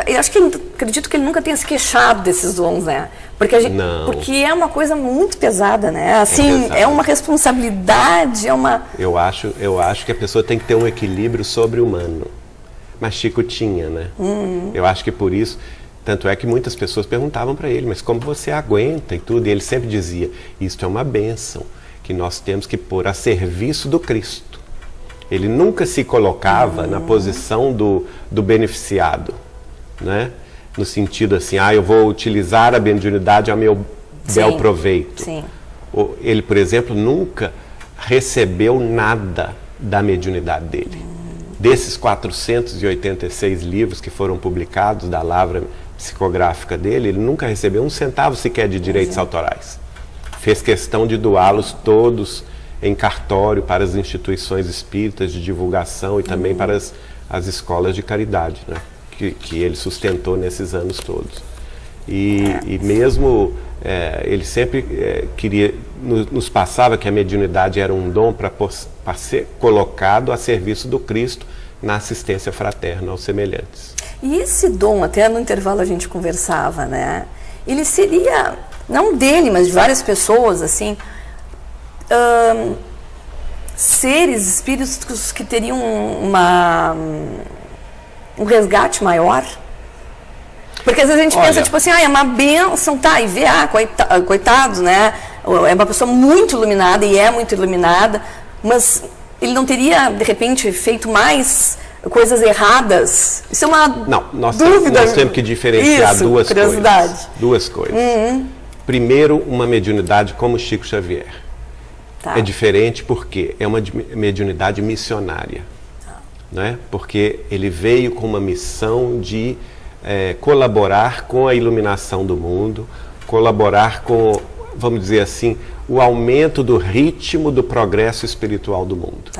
eu acho que acredito que ele nunca tenha se queixado desses dons, né? Porque porque é uma coisa muito pesada, né? Assim, é uma responsabilidade, é uma... Eu acho que a pessoa tem que ter um equilíbrio sobre-humano. Mas Chico tinha, né? Eu acho que por isso, tanto é que muitas pessoas perguntavam para ele, mas como você aguenta e tudo? E ele sempre dizia, isto é uma bênção que nós temos que pôr a serviço do Cristo. Ele nunca se colocava na posição do beneficiado, né? No sentido assim, eu vou utilizar a mediunidade a meu bel proveito. Sim. Ele, por exemplo, nunca recebeu nada da mediunidade dele. Desses 486 livros que foram publicados da lavra psicográfica dele, ele nunca recebeu 1 centavo sequer de direitos autorais. Fez questão de doá-los todos em cartório para as instituições espíritas de divulgação e também para as escolas de caridade, né? Que ele sustentou nesses anos todos. E mesmo ele sempre nos passava que a mediunidade era um dom para ser colocado a serviço do Cristo na assistência fraterna aos semelhantes. E esse dom, até no intervalo a gente conversava, né? Ele seria, não dele, mas de várias pessoas, assim, seres, espíritos que teriam um resgate maior? Porque às vezes a gente pensa, tipo assim, é uma bênção, tá, e vê, coitados, né? É uma pessoa muito iluminada, e é muito iluminada, mas ele não teria, de repente, feito mais coisas erradas? Isso é uma dúvida. Nós temos que diferenciar duas coisas. Primeiro, uma mediunidade como Chico Xavier. É diferente porque é uma mediunidade missionária. Né? Porque ele veio com uma missão de colaborar com a iluminação do mundo, colaborar com, vamos dizer assim, o aumento do ritmo do progresso espiritual do mundo.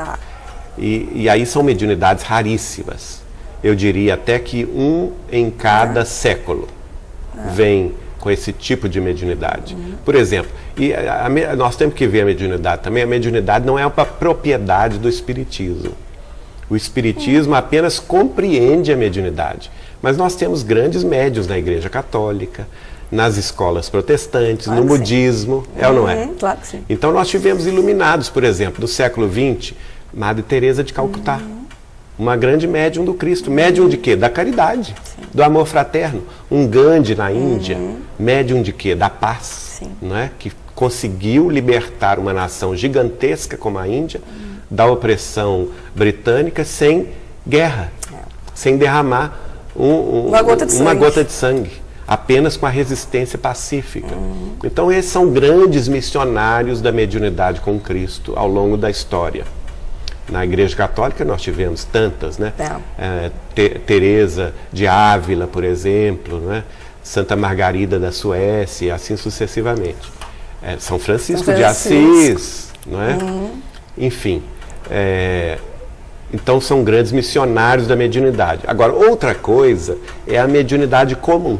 E aí são mediunidades raríssimas. Eu diria até que 1 em cada século vem com esse tipo de mediunidade. Por exemplo, nós temos que ver a mediunidade também. A mediunidade não é uma propriedade do espiritismo. O espiritismo apenas compreende a mediunidade. Mas nós temos grandes médiuns na Igreja Católica, nas escolas protestantes, no budismo, ou não é? Claro que sim. Então nós tivemos iluminados, por exemplo, do século XX, Madre Teresa de Calcutá. Uma grande médium do Cristo. Médium de quê? Da caridade, do amor fraterno. Um Gandhi na Índia, médium de quê? Da paz, não é? Que conseguiu libertar uma nação gigantesca como a Índia da opressão britânica sem guerra, sem derramar uma gota de sangue, apenas com a resistência pacífica. Então esses são grandes missionários da mediunidade com Cristo ao longo da história. Na Igreja Católica nós tivemos tantas, né? Teresa de Ávila, por exemplo, né? Santa Margarida da Suécia, e assim sucessivamente. São Francisco de Assis, não é? Enfim, então são grandes missionários da mediunidade. Agora, outra coisa é a mediunidade comum.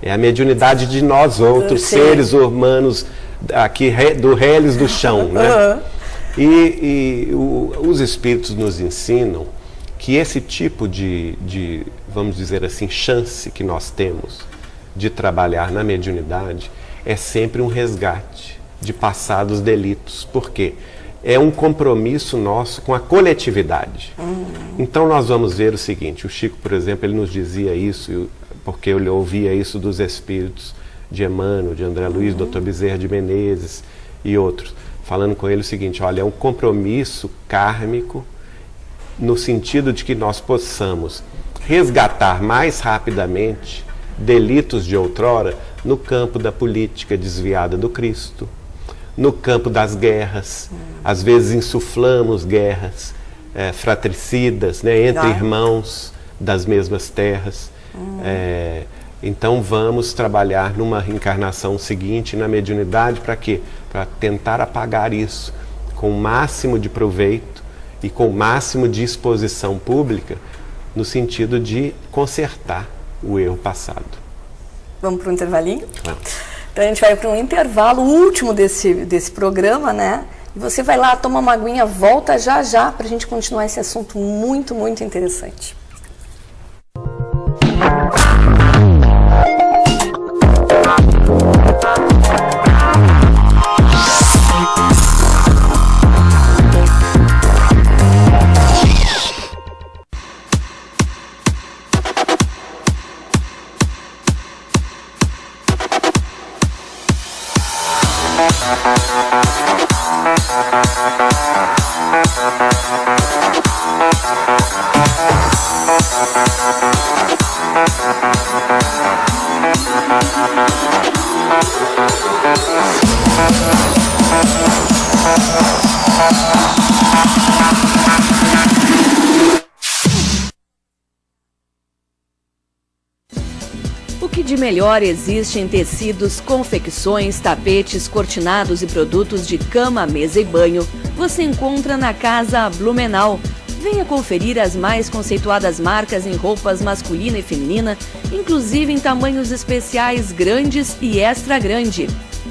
É a mediunidade de nós outros, seres humanos aqui do reles do chão, né? Os espíritos nos ensinam que esse tipo de, vamos dizer assim, chance que nós temos de trabalhar na mediunidade é sempre um resgate de passados delitos. Por quê? é um compromisso nosso com a coletividade. Então nós vamos ver o seguinte, o Chico, por exemplo, ele nos dizia isso, porque eu ouvia isso dos espíritos de Emmanuel, de André Luiz, Dr. Bezerra de Menezes e outros, falando com ele o seguinte, olha, é um compromisso kármico no sentido de que nós possamos resgatar mais rapidamente delitos de outrora no campo da política desviada do Cristo, no campo das guerras, às vezes insuflamos guerras fratricidas, né, entre irmãos das mesmas terras. Então vamos trabalhar numa reencarnação seguinte, na mediunidade, para quê? Para tentar apagar isso com o máximo de proveito e com o máximo de exposição pública, no sentido de consertar o erro passado. Vamos para um intervalinho? Vamos. Então a gente vai para um intervalo, o último desse programa, né? E você vai lá, toma uma aguinha, volta já para a gente continuar esse assunto muito, muito interessante. O que de melhor existe em tecidos, confecções, tapetes, cortinados e produtos de cama, mesa e banho, você encontra na Casa Blumenau. Venha conferir as mais conceituadas marcas em roupas masculina e feminina, inclusive em tamanhos especiais grandes e extra grande.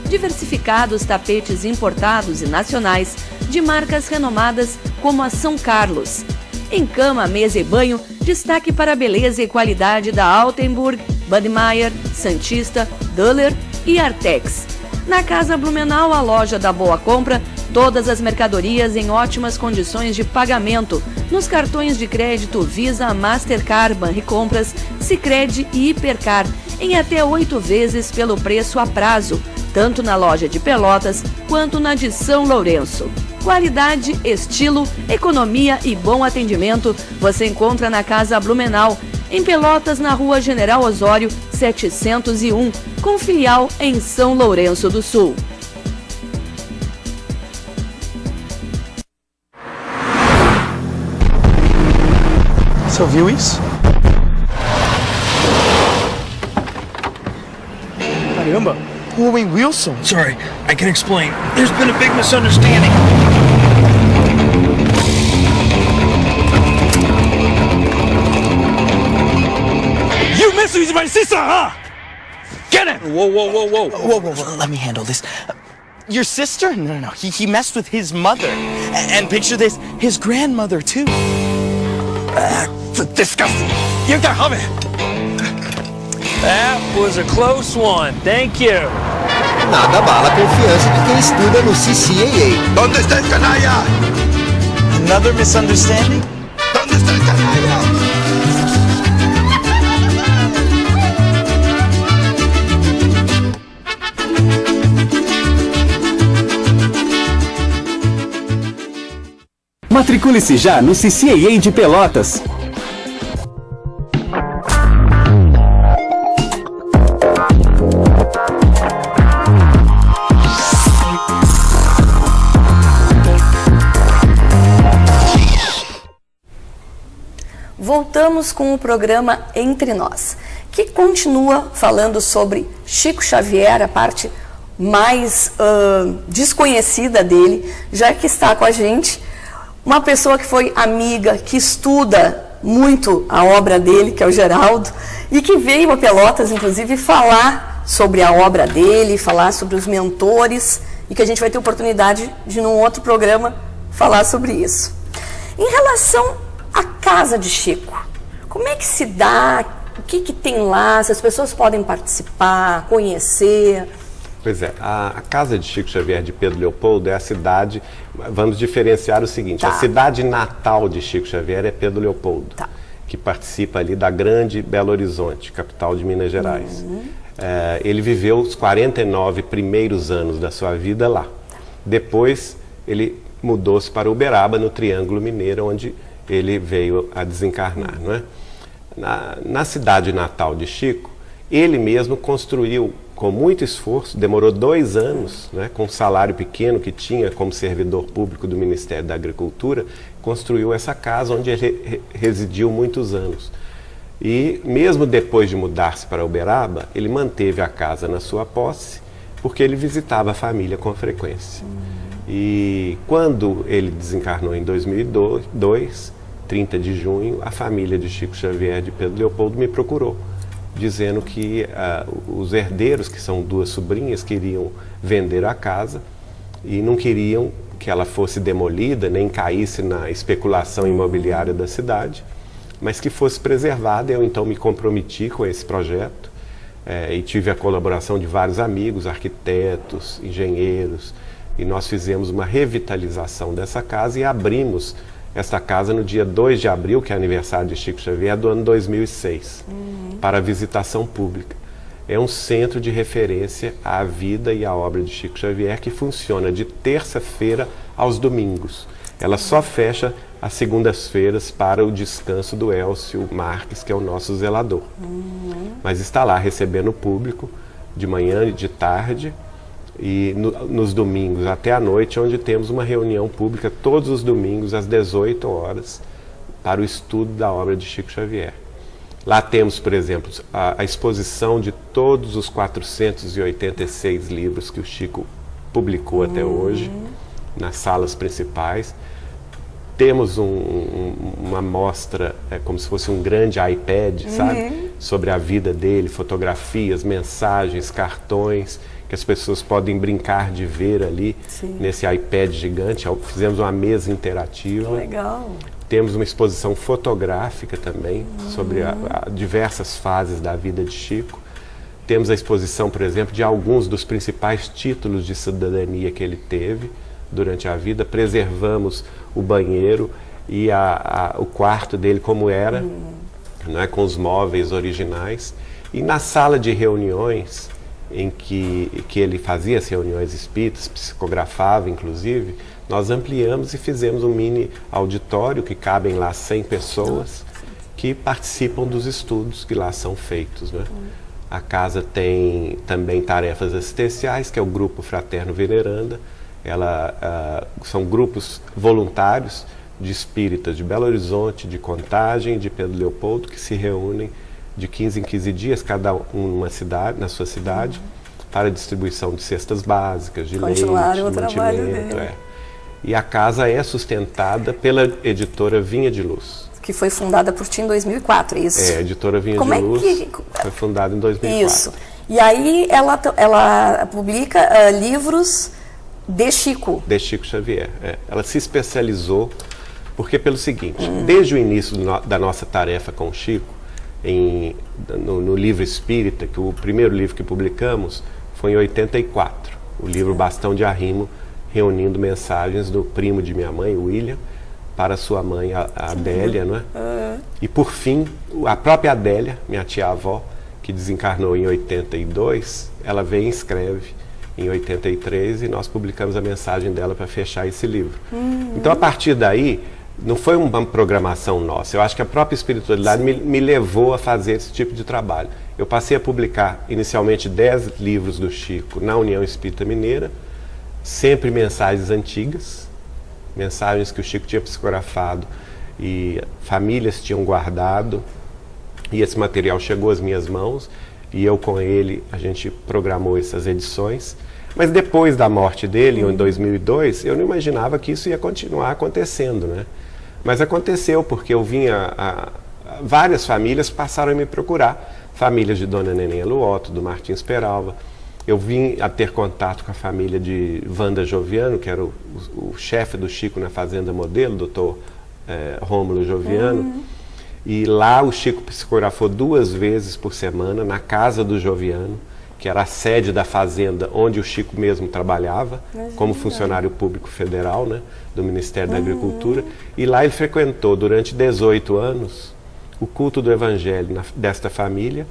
Diversificados tapetes importados e nacionais de marcas renomadas como a São Carlos. Em cama, mesa e banho, destaque para a beleza e qualidade da Altenburg, Budmeier, Santista, Döhler e Artex. Na Casa Blumenau, a loja da Boa Compra, todas as mercadorias em ótimas condições de pagamento, nos cartões de crédito Visa, Mastercard, Banricompras, Sicredi e Hipercar, em até 8 vezes pelo preço a prazo, tanto na loja de Pelotas quanto na de São Lourenço. Qualidade, estilo, economia e bom atendimento você encontra na Casa Blumenau, em Pelotas, na Rua General Osório, 701, com filial em São Lourenço do Sul. Você ouviu isso? Caramba! Owen Wilson! Sorry, I can explain. There's been a big misunderstanding. You misused my sister, huh? Get him! Whoa, whoa, whoa, whoa. Whoa, whoa, whoa. Let me handle this. Your sister? No. He messed with his mother. And picture this, his grandmother, too. Disgusting. You got have it. That was a close one. Thank you. Nada abala a confiança de quem estuda no CCAA. ¿Dónde está el canalla? Another misunderstanding? ¿Dónde está el canalla? Matricule-se já no CCAA de Pelotas. Voltamos com o programa Entre Nós, que continua falando sobre Chico Xavier, a parte mais desconhecida dele, já que está com a gente uma pessoa que foi amiga, que estuda muito a obra dele, que é o Geraldo, e que veio a Pelotas, inclusive, falar sobre a obra dele, falar sobre os mentores, e que a gente vai ter oportunidade de, num outro programa, falar sobre isso. Em relação à casa de Chico, como é que se dá? O que tem lá? Se as pessoas podem participar, conhecer? Pois é, a casa de Chico Xavier de Pedro Leopoldo é a cidade, vamos diferenciar o seguinte, a cidade natal de Chico Xavier é Pedro Leopoldo, que participa ali da grande Belo Horizonte, capital de Minas Gerais. Ele viveu os 49 primeiros anos da sua vida lá. Depois ele mudou-se para Uberaba, no Triângulo Mineiro, onde ele veio a desencarnar, não é? Na cidade natal de Chico, ele mesmo construiu com muito esforço, demorou 2 anos, né, com um salário pequeno que tinha como servidor público do Ministério da Agricultura, construiu essa casa onde ele residiu muitos anos. E mesmo depois de mudar-se para Uberaba, ele manteve a casa na sua posse, porque ele visitava a família com frequência. E quando ele desencarnou em 2002, 30 de junho, a família de Chico Xavier de Pedro Leopoldo me procurou, dizendo que os herdeiros, que são 2 sobrinhas, queriam vender a casa e não queriam que ela fosse demolida, nem caísse na especulação imobiliária da cidade, mas que fosse preservada. Eu então me comprometi com esse projeto e tive a colaboração de vários amigos, arquitetos, engenheiros, e nós fizemos uma revitalização dessa casa e abrimos essa casa no dia 2 de abril, que é aniversário de Chico Xavier, do ano 2006, para visitação pública. É um centro de referência à vida e à obra de Chico Xavier, que funciona de terça-feira aos domingos. Ela só fecha às segundas-feiras para o descanso do Elcio Marques, que é o nosso zelador. Mas está lá recebendo o público de manhã e de tarde, e nos domingos até à noite, onde temos uma reunião pública todos os domingos às 18 horas para o estudo da obra de Chico Xavier. Lá temos, por exemplo, a exposição de todos os 486 livros que o Chico publicou até hoje, nas salas principais. Temos uma mostra, como se fosse um grande iPad, sabe? Sobre a vida dele, fotografias, mensagens, cartões, que as pessoas podem brincar de ver ali, nesse iPad gigante. Fizemos uma mesa interativa. Legal. Temos uma exposição fotográfica também, sobre diversas fases da vida de Chico. Temos a exposição, por exemplo, de alguns dos principais títulos de cidadania que ele teve durante a vida. Preservamos o banheiro e o quarto dele como era, né, com os móveis originais. E na sala de reuniões, em que ele fazia as reuniões espíritas, psicografava inclusive, nós ampliamos e fizemos um mini auditório que cabem lá 100 pessoas que participam dos estudos que lá são feitos, né? A casa tem também tarefas assistenciais, que é o Grupo Fraterno Veneranda. São grupos voluntários de espíritas de Belo Horizonte, de Contagem, de Pedro Leopoldo, que se reúnem de 15 em 15 dias, cada um na sua cidade, para distribuição de cestas básicas, de leite, de mantimento. E a casa é sustentada pela editora Vinha de Luz. Que foi fundada por ti em 2004, é isso? A editora Vinha de Luz foi fundada em 2004. Isso. E aí ela publica livros de Chico. De Chico Xavier. Ela se especializou, porque pelo seguinte, desde o início da nossa tarefa com o Chico, no livro Espírita, que o primeiro livro que publicamos foi em 84, o livro Bastão de Arrimo, reunindo mensagens do primo de minha mãe, William, para sua mãe, a Adélia, não é? E por fim, a própria Adélia, minha tia-avó, que desencarnou em 82, ela vem e escreve em 83 e nós publicamos a mensagem dela para fechar esse livro. Então, a partir daí, não foi uma programação nossa. Eu acho que a própria espiritualidade me levou a fazer esse tipo de trabalho. Eu passei a publicar inicialmente 10 livros do Chico na União Espírita Mineira, sempre mensagens antigas, mensagens que o Chico tinha psicografado e famílias tinham guardado, e esse material chegou às minhas mãos e eu com ele, a gente programou essas edições. Mas depois da morte dele, em 2002, eu não imaginava que isso ia continuar acontecendo, né? Mas aconteceu, porque eu várias famílias passaram a me procurar, famílias de Dona Neném Luoto, do Martins Peralva. Eu vim a ter contato com a família de Wanda Joviano, que era o chefe do Chico na Fazenda Modelo, doutor Rômulo Joviano. E lá o Chico psicografou 2 vezes por semana, na casa do Joviano, que era a sede da fazenda onde o Chico mesmo trabalhava, como funcionário público federal, né, do Ministério da Agricultura. E lá ele frequentou durante 18 anos o culto do Evangelho desta família,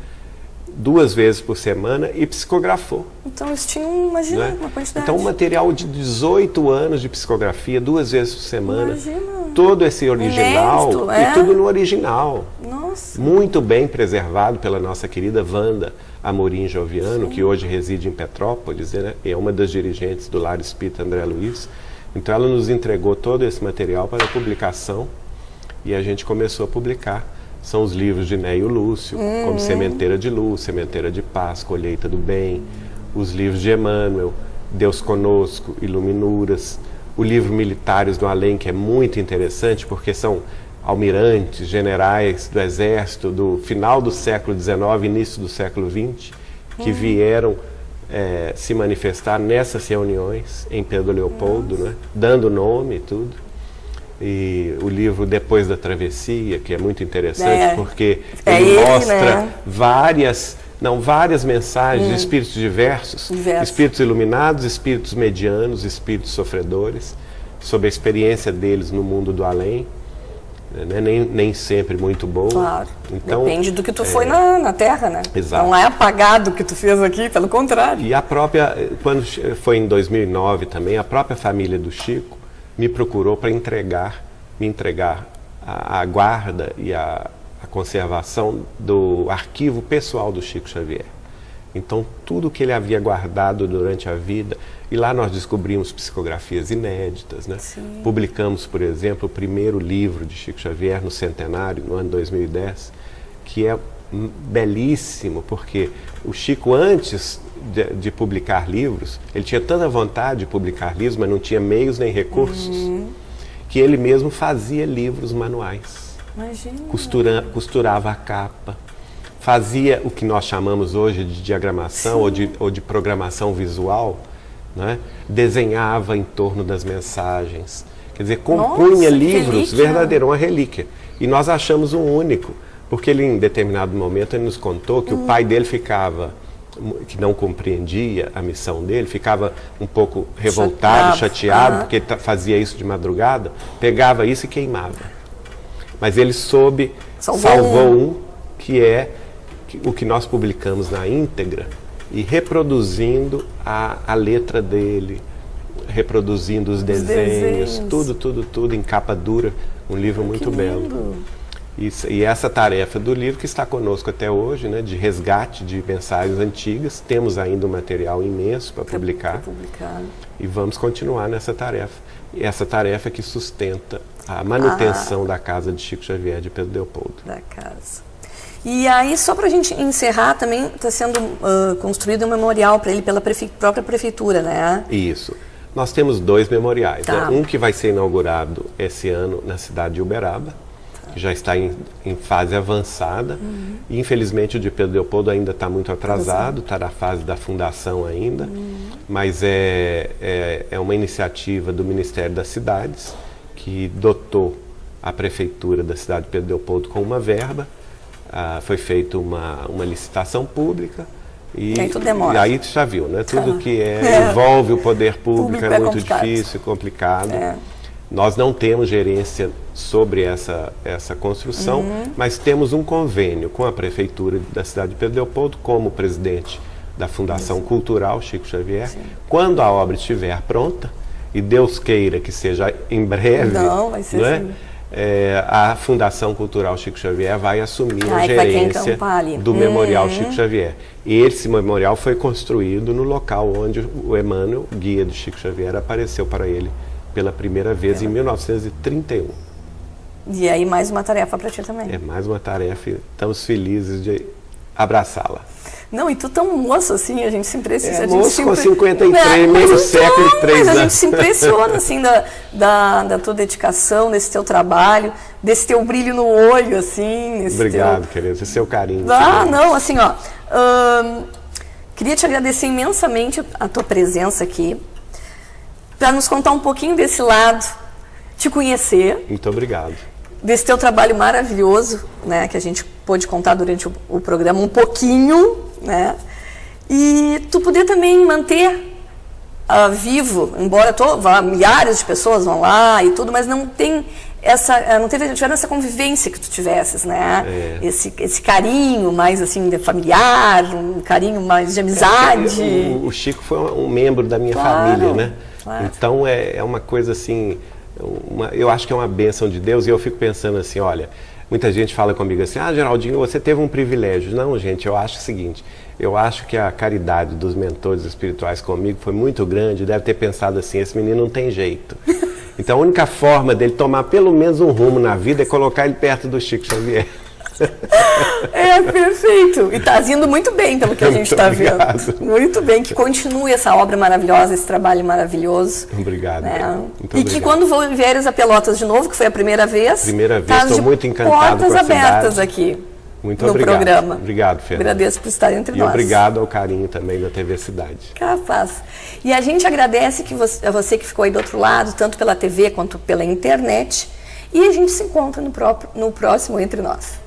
2 vezes por semana, e psicografou. Então eles tinham, imagina, uma quantidade. Então um material de 18 anos de psicografia, 2 vezes por semana. Imagina. Todo esse original, inédito, e tudo no original. Nossa. Muito bem preservado pela nossa querida Wanda Amorim Joviano, que hoje reside em Petrópolis, né? É uma das dirigentes do Lar Espírita André Luiz. Então ela nos entregou todo esse material para publicação e a gente começou a publicar. São os livros de Neio Lúcio, como Sementeira de Luz, Sementeira de Paz, Colheita do Bem, os livros de Emmanuel, Deus Conosco, Iluminuras, o livro Militares do Além, que é muito interessante, porque são almirantes, generais do Exército do final do século XIX, início do século XX, que vieram se manifestar nessas reuniões em Pedro Leopoldo, né, dando nome e tudo. E o livro Depois da Travessia, que é muito interessante, porque ele mostra várias mensagens de espíritos diversos, espíritos iluminados, espíritos medianos, espíritos sofredores, sobre a experiência deles no mundo do além, né? Nem sempre muito boa. Claro, então, depende do que tu foi na Terra, né? Exato. Não é apagado o que tu fez aqui, pelo contrário. E a própria, quando foi em 2009 também, a própria família do Chico me procurou para me entregar a guarda e a conservação do arquivo pessoal do Chico Xavier. Então, tudo que ele havia guardado durante a vida, e lá nós descobrimos psicografias inéditas, né? Publicamos, por exemplo, o primeiro livro de Chico Xavier no centenário, no ano 2010, que é belíssimo, porque o Chico, antes de publicar livros, ele tinha tanta vontade de publicar livros, mas não tinha meios nem recursos, que ele mesmo fazia livros manuais. Imagina. Costurava a capa, fazia o que nós chamamos hoje de diagramação ou de programação visual, né? Desenhava em torno das mensagens, quer dizer, compunha livros, verdadeiro, uma relíquia. E nós achamos um único, porque ele, em determinado momento, ele nos contou que o pai dele que não compreendia a missão dele, ficava um pouco revoltado, chateado, porque ele fazia isso de madrugada, pegava isso e queimava. Mas ele salvou um, que é o que nós publicamos na íntegra, e reproduzindo a letra dele, reproduzindo os desenhos, tudo em capa dura, um livro muito belo. E essa tarefa do livro que está conosco até hoje, né, de resgate de mensagens antigas, temos ainda um material imenso para publicar, e vamos continuar nessa tarefa. E essa tarefa que sustenta a manutenção da casa de Chico Xavier de Pedro Leopoldo. Da casa. E aí, só para a gente encerrar, também está sendo construído um memorial para ele pela própria prefeitura, né? Isso. Nós temos 2 memoriais, né? Um que vai ser inaugurado esse ano na cidade de Uberaba, que já está em fase avançada. E, infelizmente, o de Pedro Leopoldo ainda está muito atrasado, está na fase da fundação ainda, mas é uma iniciativa do Ministério das Cidades, que dotou a prefeitura da cidade de Pedro Leopoldo com uma verba. Foi feita uma licitação pública e aí tu já viu, né? Tudo que envolve o poder público é muito difícil, complicado. Nós não temos gerência sobre essa construção, mas temos um convênio com a prefeitura da cidade de Pedro Leopoldo, como presidente da Fundação Cultural Chico Xavier. Quando a obra estiver pronta, e Deus queira que seja em breve, vai ser assim. A Fundação Cultural Chico Xavier vai assumir a gerência do Memorial Chico Xavier. E esse memorial foi construído no local onde o Emmanuel, guia do Chico Xavier, apareceu para ele pela primeira vez em 1931. E aí mais uma tarefa para ti também. É mais uma tarefa e estamos felizes de abraçá-la. Não, e tu tão moço assim, a gente se impressiona. Moço com 53, meio século e 3 anos. Mas a gente se impressiona, assim, da tua dedicação, desse teu trabalho, desse teu brilho no olho, assim. Obrigado, querido, esse seu carinho. Não, assim, ó, queria te agradecer imensamente a tua presença aqui, para nos contar um pouquinho desse lado, te conhecer. Muito obrigado. Desse teu trabalho maravilhoso, né, que a gente pôde contar durante o programa um pouquinho, né, e tu poder também manter vivo, embora milhares de pessoas vão lá e tudo, mas não tem tiveram essa convivência que tu tivesses, né? Esse carinho mais assim familiar, um carinho mais de amizade. O Chico foi um membro da minha família, né? Claro. Então é uma coisa assim, eu acho que é uma bênção de Deus, e eu fico pensando assim, olha, muita gente fala comigo assim, Geraldinho, você teve um privilégio. Não, gente, eu acho o seguinte, eu acho que a caridade dos mentores espirituais comigo foi muito grande, deve ter pensado assim, esse menino não tem jeito. Então a única forma dele tomar pelo menos um rumo na vida é colocar ele perto do Chico Xavier. Perfeito. E está indo muito bem pelo que a gente está vendo. Muito bem, que continue essa obra maravilhosa, esse trabalho maravilhoso. Obrigado. Né? Muito obrigado. Que quando vieres a Pelotas de novo, que foi a primeira vez, estou muito encantado com a cidade. Portas abertas aqui. Muito no obrigado. Programa. Obrigado, Fernanda. Agradeço por estar entre nós. E obrigado ao carinho também da TV Cidade. Capaz. E a gente agradece a você que ficou aí do outro lado, tanto pela TV quanto pela internet. E a gente se encontra no próximo Entre Nós.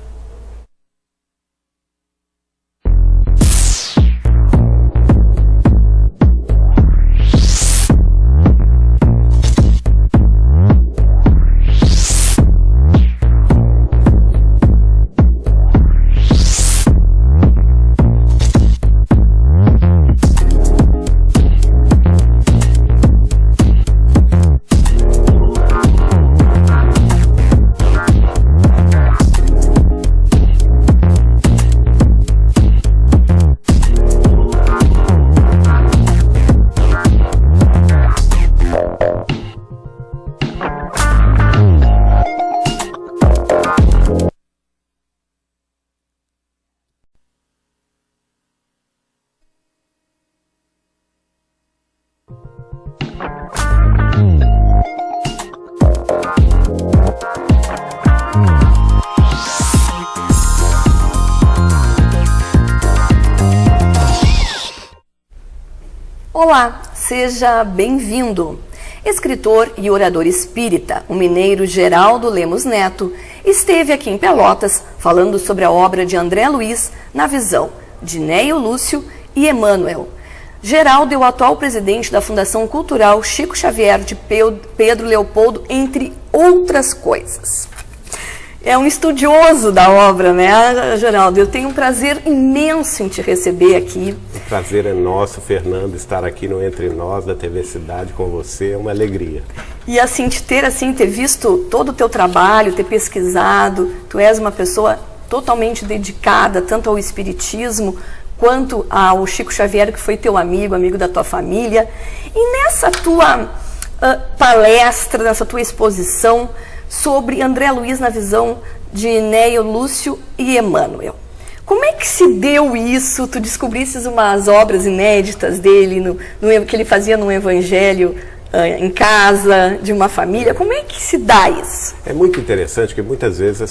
Olá, seja bem-vindo. Escritor e orador espírita, o mineiro Geraldo Lemos Neto, esteve aqui em Pelotas falando sobre a obra de André Luiz na visão de Neio Lúcio e Emmanuel. Geraldo é o atual presidente da Fundação Cultural Chico Xavier de Pedro Leopoldo, entre outras coisas. É um estudioso da obra, né, Geraldo? Eu tenho um prazer imenso em te receber aqui. O prazer é nosso, Fernando, estar aqui no Entre Nós da TV Cidade com você, é uma alegria. E assim, ter visto todo o teu trabalho, ter pesquisado, tu és uma pessoa totalmente dedicada, tanto ao espiritismo, quanto ao Chico Xavier, que foi teu amigo da tua família. E nessa tua palestra, nessa tua exposição sobre André Luiz na visão de Neio Lúcio e Emmanuel. Como é que se deu isso? Tu descobrisses umas obras inéditas dele, que ele fazia num evangelho em casa, de uma família. Como é que se dá isso? É muito interessante, porque muitas vezes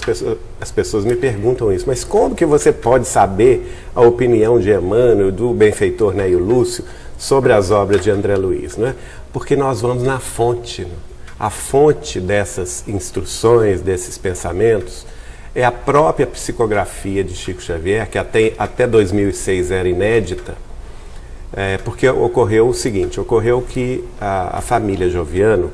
as pessoas me perguntam isso, mas como que você pode saber a opinião de Emmanuel, do benfeitor Neio Lúcio, sobre as obras de André Luiz, né? Porque nós vamos na fonte, né? A fonte dessas instruções, desses pensamentos, é a própria psicografia de Chico Xavier, que até 2006 era inédita, porque ocorreu o seguinte, ocorreu que a família Joviano,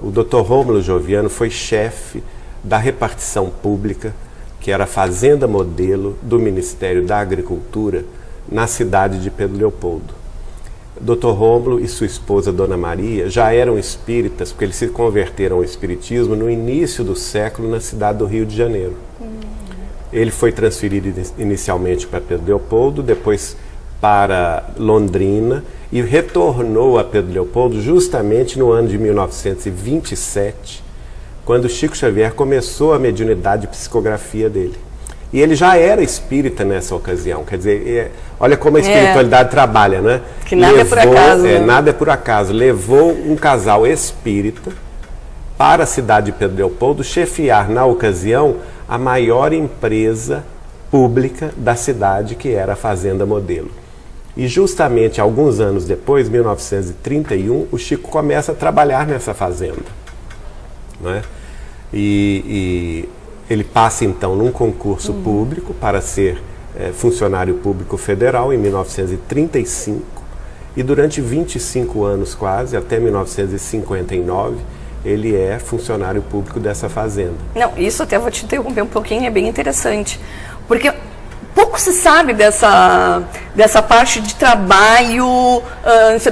o Dr. Rômulo Joviano foi chefe da repartição pública, que era a Fazenda Modelo do Ministério da Agricultura, na cidade de Pedro Leopoldo. Dr. Rômulo e sua esposa, Dona Maria, já eram espíritas, porque eles se converteram ao espiritismo no início do século na cidade do Rio de Janeiro. Ele foi transferido inicialmente para Pedro Leopoldo, depois para Londrina e retornou a Pedro Leopoldo justamente no ano de 1927, quando Chico Xavier começou a mediunidade de psicografia dele. E ele já era espírita nessa ocasião, quer dizer, olha como a espiritualidade trabalha, né? Que nada é por acaso. Né? Nada é por acaso. Levou um casal espírita para a cidade de Pedro Leopoldo chefiar, na ocasião, a maior empresa pública da cidade, que era a Fazenda Modelo. E justamente alguns anos depois, 1931, o Chico começa a trabalhar nessa fazenda, né? E ele passa então num concurso público para ser funcionário público federal em 1935 e durante 25 anos quase, até 1959, ele é funcionário público dessa fazenda. Não, isso até vou te interromper um pouquinho, é bem interessante, porque pouco se sabe dessa parte de trabalho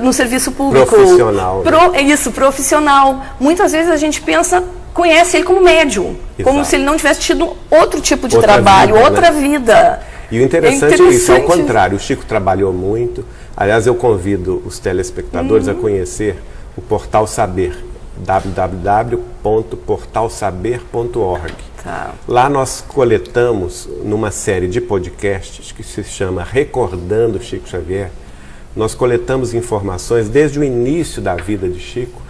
no serviço público. Profissional. É isso, profissional. Muitas vezes a gente conhece ele como médium, como se ele não tivesse tido outro tipo de trabalho, outra vida. E o interessante é isso, ao contrário, o Chico trabalhou muito. Aliás, eu convido os telespectadores a conhecer o Portal Saber, www.portalsaber.org. Tá. Lá nós coletamos, numa série de podcasts que se chama Recordando Chico Xavier, nós coletamos informações desde o início da vida de Chico,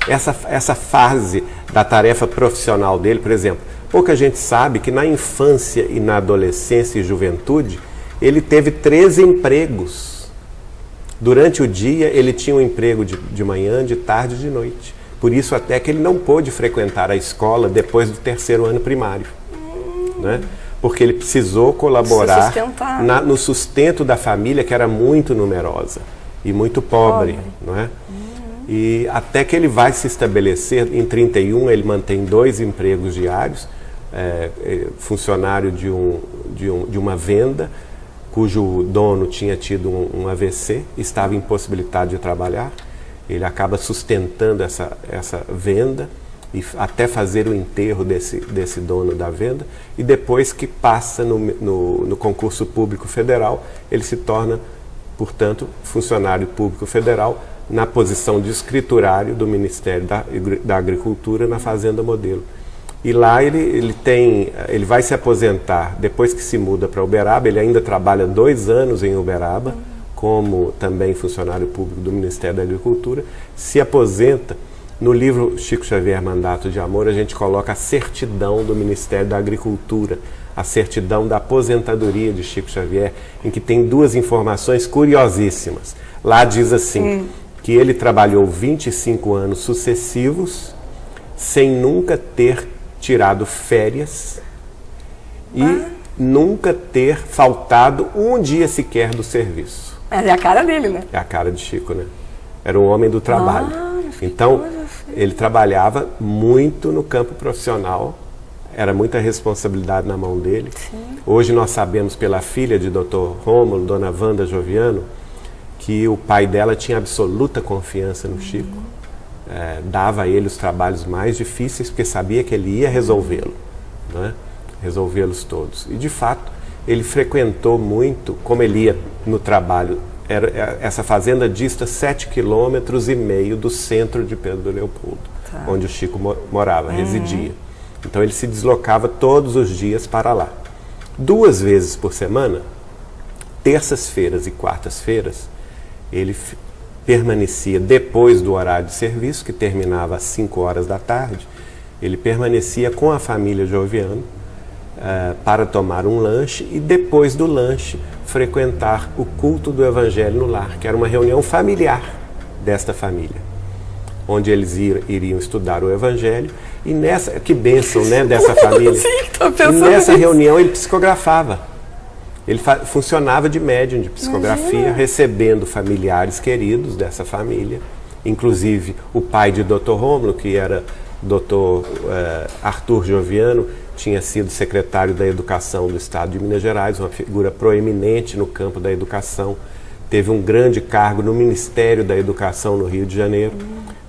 essa fase da tarefa profissional dele, por exemplo. Pouca gente sabe que na infância e na adolescência e juventude, ele teve 13 empregos. Durante o dia, ele tinha um emprego de manhã, de tarde e de noite. Por isso até que ele não pôde frequentar a escola depois do terceiro ano primário. Né? Porque ele precisou colaborar no sustento da família, que era muito numerosa e muito pobre. Não é? E até que ele vai se estabelecer, em 31 ele mantém 2 empregos diários, funcionário de uma venda, cujo dono tinha tido um AVC, estava impossibilitado de trabalhar. Ele acaba sustentando essa venda e até fazer o enterro desse dono da venda. E depois que passa no concurso público federal, ele se torna, portanto, funcionário público federal na posição de escriturário do Ministério da Agricultura na Fazenda Modelo. E lá ele vai se aposentar depois que se muda para Uberaba. Ele ainda trabalha 2 anos em Uberaba, como também funcionário público do Ministério da Agricultura, se aposenta. No livro Chico Xavier, Mandato de Amor, a gente coloca a certidão do Ministério da Agricultura, a certidão da aposentadoria de Chico Xavier, em que tem 2 informações curiosíssimas. Lá diz assim, que ele trabalhou 25 anos sucessivos, sem nunca ter tirado férias e nunca ter faltado um dia sequer do serviço. Mas é a cara dele, né? É a cara de Chico, né? Era um homem do trabalho. Então, ele trabalhava muito no campo profissional, era muita responsabilidade na mão dele. Sim. Hoje nós sabemos pela filha de Dr. Rômulo, Dona Wanda Joviano, que o pai dela tinha absoluta confiança no Chico. Dava a ele os trabalhos mais difíceis, porque sabia que ele ia resolvê-lo, né? Resolvê-los todos. E, de fato, ele frequentou muito, como ele ia no trabalho. Essa fazenda dista 7,5 km do centro de Pedro Leopoldo, onde o Chico morava, residia. Então ele se deslocava todos os dias para lá. 2 vezes por semana, terças-feiras e quartas-feiras, ele permanecia depois do horário de serviço, que terminava às 5 horas da tarde, ele permanecia com a família Joviano, para tomar um lanche e depois do lanche frequentar o culto do Evangelho no lar, que era uma reunião familiar desta família, onde eles iriam estudar o Evangelho. E nessa, que bênção, né, dessa família. Sim, tô pensando e nessa nisso. reunião ele psicografava. Ele funcionava de médium de psicografia, recebendo familiares queridos dessa família, inclusive o pai de Dr. Rômulo, que era Dr. Arthur Joviano, tinha sido secretário da Educação do Estado de Minas Gerais, uma figura proeminente no campo da educação, teve um grande cargo no Ministério da Educação no Rio de Janeiro,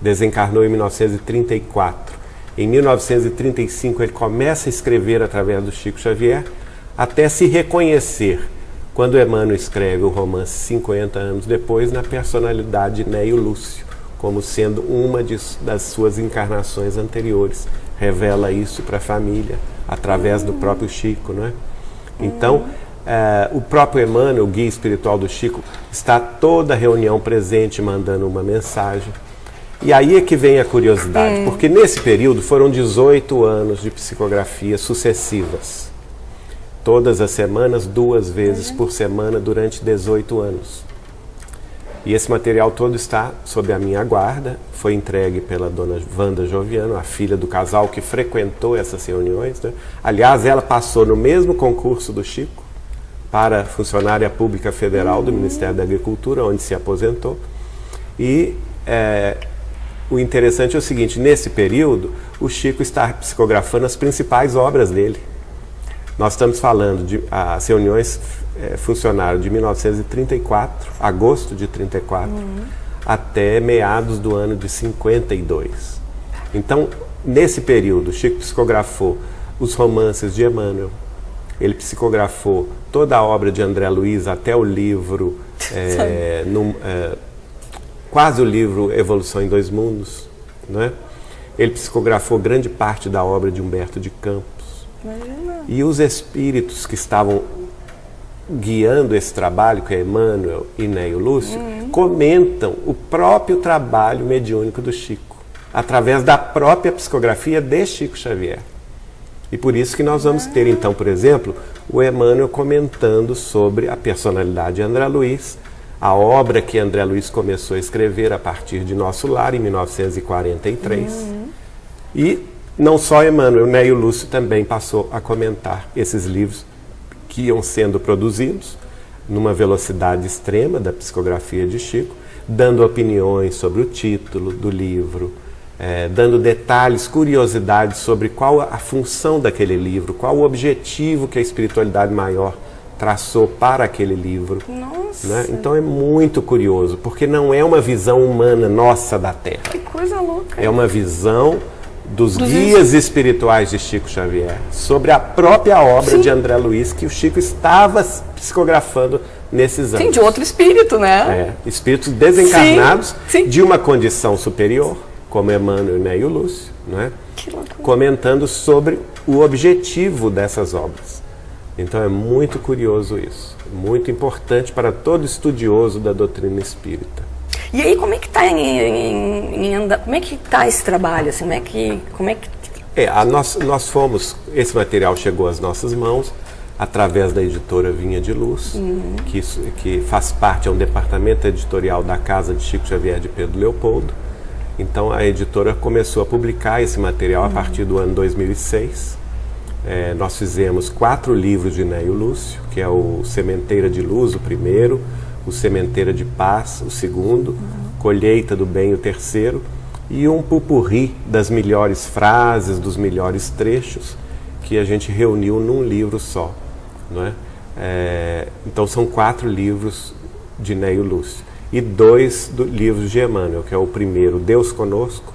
desencarnou em 1934. Em 1935 ele começa a escrever através do Chico Xavier, até se reconhecer, quando Emmanuel escreve o romance 50 anos depois, na personalidade de Neio Lúcio, como sendo uma das suas encarnações anteriores. Revela isso para a família, através do próprio Chico, não é? Então, o próprio Emmanuel, o guia espiritual do Chico, está toda a reunião presente, mandando uma mensagem. E aí é que vem a curiosidade, porque nesse período foram 18 anos de psicografia sucessivas. Todas as semanas, 2 vezes por semana, durante 18 anos. E esse material todo está sob a minha guarda, foi entregue pela Dona Wanda Joviano, a filha do casal que frequentou essas reuniões, né? Aliás, ela passou no mesmo concurso do Chico, para funcionária pública federal do Ministério da Agricultura, onde se aposentou. E o interessante é o seguinte, nesse período, o Chico está psicografando as principais obras dele. Nós estamos falando de as reuniões funcionaram de 1934, agosto de 34, até meados do ano de 52. Então, nesse período, Chico psicografou os romances de Emmanuel, ele psicografou toda a obra de André Luiz até o livro, quase o livro Evolução em Dois Mundos, né? Ele psicografou grande parte da obra de Humberto de Campos. Imagina. E os espíritos que estavam guiando esse trabalho, que é Emmanuel e Neio Lúcio, comentam o próprio trabalho mediúnico do Chico, através da própria psicografia de Chico Xavier. E por isso que nós vamos ter, então, por exemplo, o Emmanuel comentando sobre a personalidade de André Luiz, a obra que André Luiz começou a escrever a partir de Nosso Lar, em 1943. E não só Emmanuel, Neio Lúcio também passou a comentar esses livros que iam sendo produzidos numa velocidade extrema da psicografia de Chico, dando opiniões sobre o título do livro, dando detalhes, curiosidades sobre qual a função daquele livro, qual o objetivo que a espiritualidade maior traçou para aquele livro. Nossa! Né? Então é muito curioso, porque não é uma visão humana nossa da Terra. Que coisa louca! É uma visão dos guias espirituais de Chico Xavier sobre a própria obra de André Luiz, que o Chico estava psicografando nesses anos. Sim, de outro espírito, né? Espíritos desencarnados de uma condição superior, como Emmanuel e Neio Lúcio, né? Comentando sobre o objetivo dessas obras. Então é muito curioso isso, muito importante para todo estudioso da doutrina espírita. E aí, como é que está como é que tá esse trabalho? Assim, nós fomos, esse material chegou às nossas mãos através da editora Vinha de Luz, que faz parte, é um departamento editorial da Casa de Chico Xavier de Pedro Leopoldo. Então a editora começou a publicar esse material a partir do ano 2006. Nós fizemos 4 livros de Neio Lúcio, que é o Sementeira de Luz, o primeiro, o Sementeira de Paz, o segundo, Colheita do Bem, o terceiro, e um pupurri das melhores frases, dos melhores trechos, que a gente reuniu num livro só. Não é? Então são 4 livros de Neio Lúcio, e 2 livros de Emmanuel, que é o primeiro, Deus Conosco,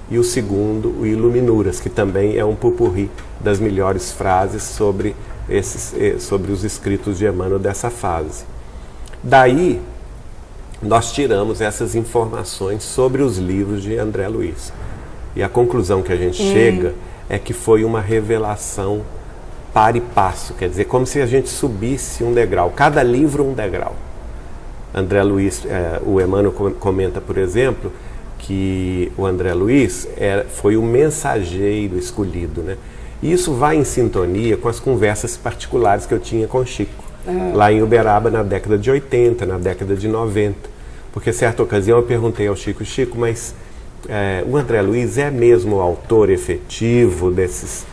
e o segundo, o Iluminuras, que também é um pupurri das melhores frases sobre os escritos de Emmanuel dessa fase. Daí, nós tiramos essas informações sobre os livros de André Luiz. E a conclusão que a gente chega é que foi uma revelação par e passo, quer dizer, como se a gente subisse um degrau, cada livro um degrau. André Luiz, o Emmanuel comenta, por exemplo, que o André Luiz foi o mensageiro escolhido, né? E isso vai em sintonia com as conversas particulares que eu tinha com Chico, lá em Uberaba, na década de 80, na década de 90. Porque, certa ocasião, eu perguntei ao Chico, mas o André Luiz é mesmo o autor efetivo desses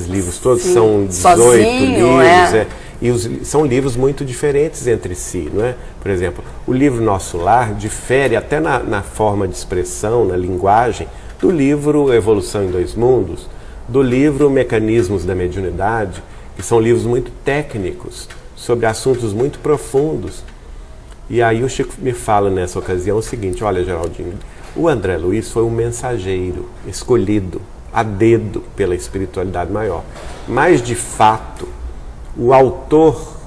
livros todos? São 18 livros, e são livros muito diferentes entre si, não é? Por exemplo, o livro Nosso Lar difere até na forma de expressão, na linguagem, do livro Evolução em Dois Mundos, do livro Mecanismos da Mediunidade, que são livros muito técnicos, sobre assuntos muito profundos. E aí o Chico me fala nessa ocasião o seguinte: olha, Geraldinho, o André Luiz foi um mensageiro escolhido a dedo pela espiritualidade maior, mas de fato o autor,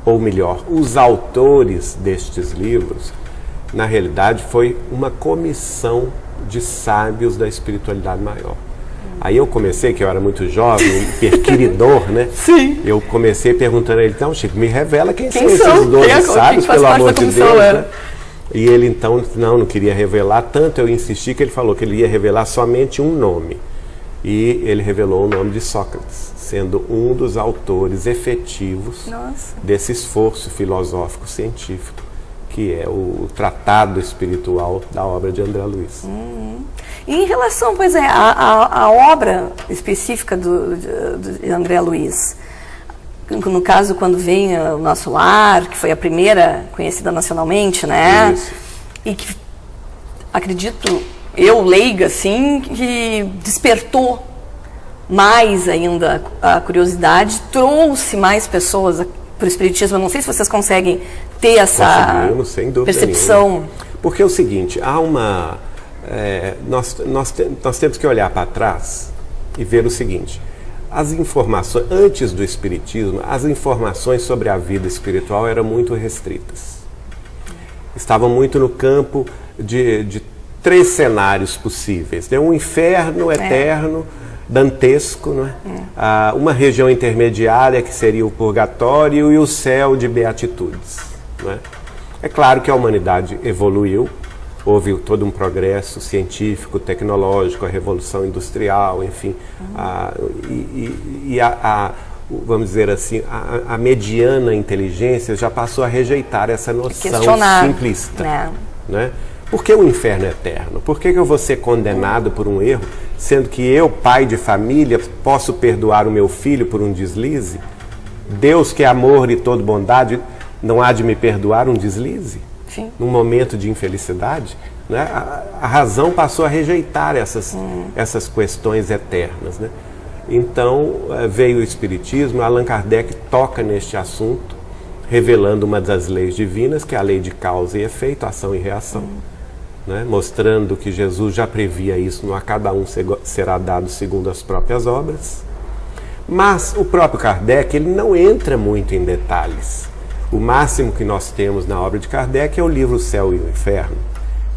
ou melhor, os autores destes livros, na realidade foi uma comissão de sábios da espiritualidade maior. Aí eu comecei, que eu era muito jovem, perquiridor, né? Sim. Eu comecei perguntando a ele, então, Chico, me revela quem são esses 12 sábios, pelo amor de Deus, né? E ele então, não queria revelar, tanto eu insisti que ele falou que ele ia revelar somente um nome. E ele revelou o nome de Sócrates, sendo um dos autores efetivos desse esforço filosófico-científico, que é o tratado espiritual da obra de André Luiz. E em relação, à obra específica de André Luiz, no caso, quando vem o Nosso Lar, que foi a primeira conhecida nacionalmente, né? Isso. E que, acredito, eu leiga, assim, que despertou mais ainda a curiosidade, trouxe mais pessoas para o Espiritismo. Eu não sei se vocês conseguem ter essa sem dúvida percepção. Nenhuma. Porque é o seguinte, há uma... nós temos que olhar para trás e ver o seguinte: as informações, antes do Espiritismo, as informações sobre a vida espiritual eram muito restritas. Estavam muito no campo de 3 cenários possíveis, né? Um inferno eterno, dantesco, não é? Uma região intermediária, que seria o purgatório, e o céu de beatitudes, não é? É claro que a humanidade evoluiu, houve todo um progresso científico, tecnológico, a revolução industrial, enfim, vamos dizer assim, a mediana inteligência já passou a rejeitar essa noção simplista, né? Por que o inferno é eterno? Por que eu vou ser condenado por um erro, sendo que eu, pai de família, posso perdoar o meu filho por um deslize? Deus, que é amor e toda bondade, não há de me perdoar um deslize? Sim. Num momento de infelicidade, né? A razão passou a rejeitar essas questões eternas, né? Então veio o Espiritismo. Allan Kardec toca neste assunto, revelando uma das leis divinas, que é a lei de causa e efeito, ação e reação, né? Mostrando que Jesus já previa isso, no a cada um será dado segundo as próprias obras. Mas o próprio Kardec, ele não entra muito em detalhes. O máximo que nós temos na obra de Kardec é o livro O Céu e o Inferno,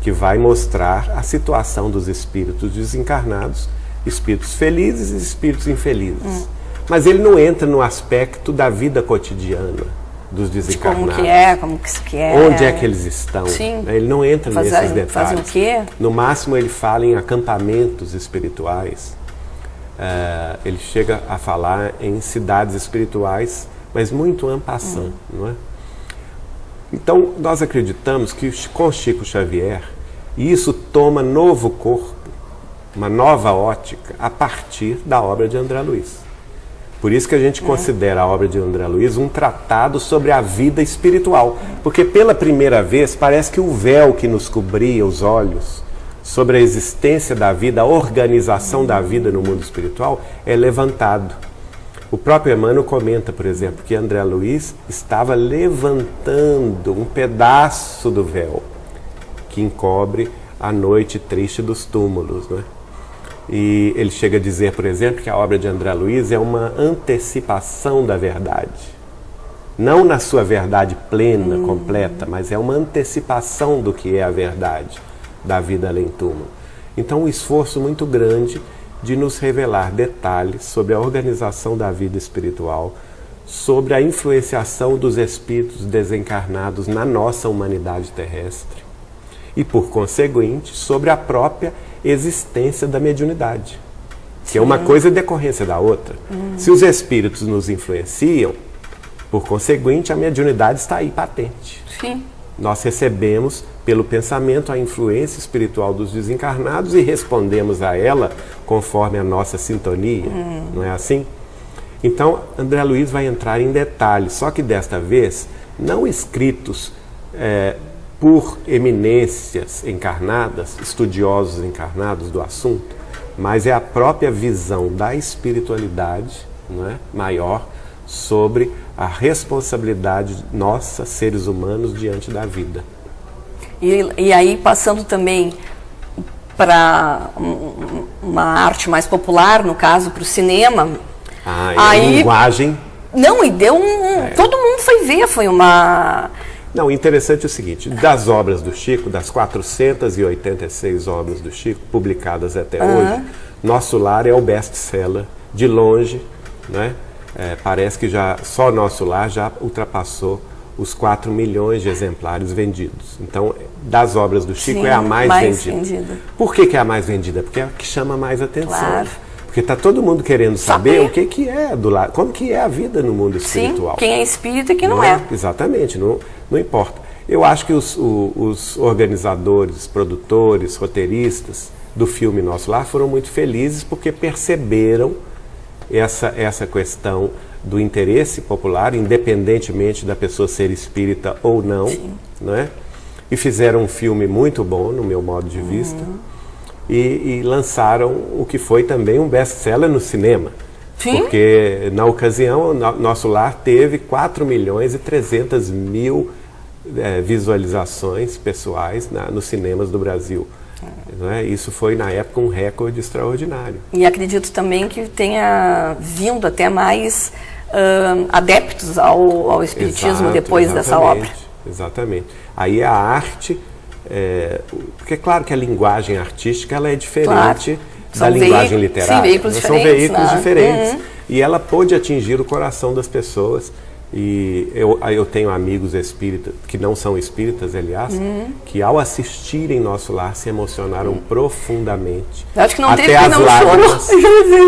que vai mostrar a situação dos espíritos desencarnados, espíritos felizes e espíritos infelizes. Mas ele não entra no aspecto da vida cotidiana dos desencarnados. Como que é. Onde é que eles estão? Sim. Ele não entra nesses detalhes. Fazem o quê? No máximo ele fala em acampamentos espirituais. Ele chega a falar em cidades espirituais, mas muito en passant, não é? Então, nós acreditamos que com Chico Xavier, isso toma novo corpo, uma nova ótica, a partir da obra de André Luiz. Por isso que a gente considera a obra de André Luiz um tratado sobre a vida espiritual. Porque pela primeira vez parece que o véu que nos cobria os olhos sobre a existência da vida, a organização da vida no mundo espiritual, é levantado. O próprio Emmanuel comenta, por exemplo, que André Luiz estava levantando um pedaço do véu que encobre a noite triste dos túmulos, né? E ele chega a dizer, por exemplo, que a obra de André Luiz é uma antecipação da verdade. Não na sua verdade plena, completa, mas é uma antecipação do que é a verdade da vida além túmulo. Então, um esforço muito grande de nos revelar detalhes sobre a organização da vida espiritual, sobre a influenciação dos espíritos desencarnados na nossa humanidade terrestre e, por conseguinte, sobre a própria existência da mediunidade, que é uma coisa decorrência da outra. Se os espíritos nos influenciam, por conseguinte, a mediunidade está aí patente. Sim. Nós recebemos pelo pensamento a influência espiritual dos desencarnados e respondemos a ela conforme a nossa sintonia, não é assim? Então, André Luiz vai entrar em detalhes, só que desta vez não escritos por eminências encarnadas, estudiosos encarnados do assunto, mas é a própria visão da espiritualidade, não é, maior sobre a responsabilidade nossa, seres humanos, diante da vida. E aí, passando também para uma arte mais popular, no caso, para o cinema. Aí, linguagem. Não, e deu todo mundo foi ver, foi uma... Não, interessante é o seguinte, das obras do Chico, das 486 obras do Chico, publicadas até hoje, Nosso Lar é o best-seller, de longe, né? Parece que só Nosso Lar já ultrapassou os 4 milhões de exemplares vendidos. Então, das obras do Chico, é a mais vendida. Por que é a mais vendida? Porque é a que chama mais atenção. Claro. Porque está todo mundo querendo saber o que é do lado, como que é a vida no mundo espiritual. Sim, quem é espírita e quem não é. Exatamente, não importa. Eu acho que os organizadores, produtores, roteiristas do filme Nosso Lar foram muito felizes porque perceberam essa questão do interesse popular, independentemente da pessoa ser espírita ou não, né? E fizeram um filme muito bom, no meu modo de vista, e lançaram o que foi também um best-seller no cinema. Sim. Porque, na ocasião, Nosso Lar teve 4.300.000 visualizações pessoais nos cinemas do Brasil. Né? Isso foi, na época, um recorde extraordinário. E acredito também que tenha vindo até mais adeptos ao espiritismo depois dessa obra. Exatamente. Aí a arte, porque é claro que a linguagem artística ela é diferente da linguagem literária. Sim, veículos são diferentes, veículos diferentes. E ela pôde atingir o coração das pessoas. E eu tenho amigos espíritas, que não são espíritas, aliás, que ao assistirem Nosso Lar se emocionaram profundamente. Eu acho que não até teve quem não chorou.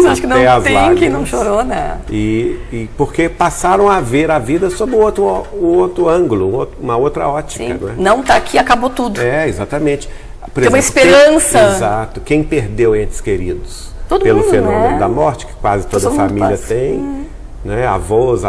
Acho que não tem lágrimas, quem não chorou, né? E porque passaram a ver a vida sob o outro ângulo, uma outra ótica. Sim. Não Não tá aqui, acabou tudo. Exatamente. Por Tem uma exemplo, esperança. Exato. Quem perdeu entes queridos Todo pelo mundo, fenômeno né? da morte, que quase toda Todo mundo família passa. tem, né? Avós,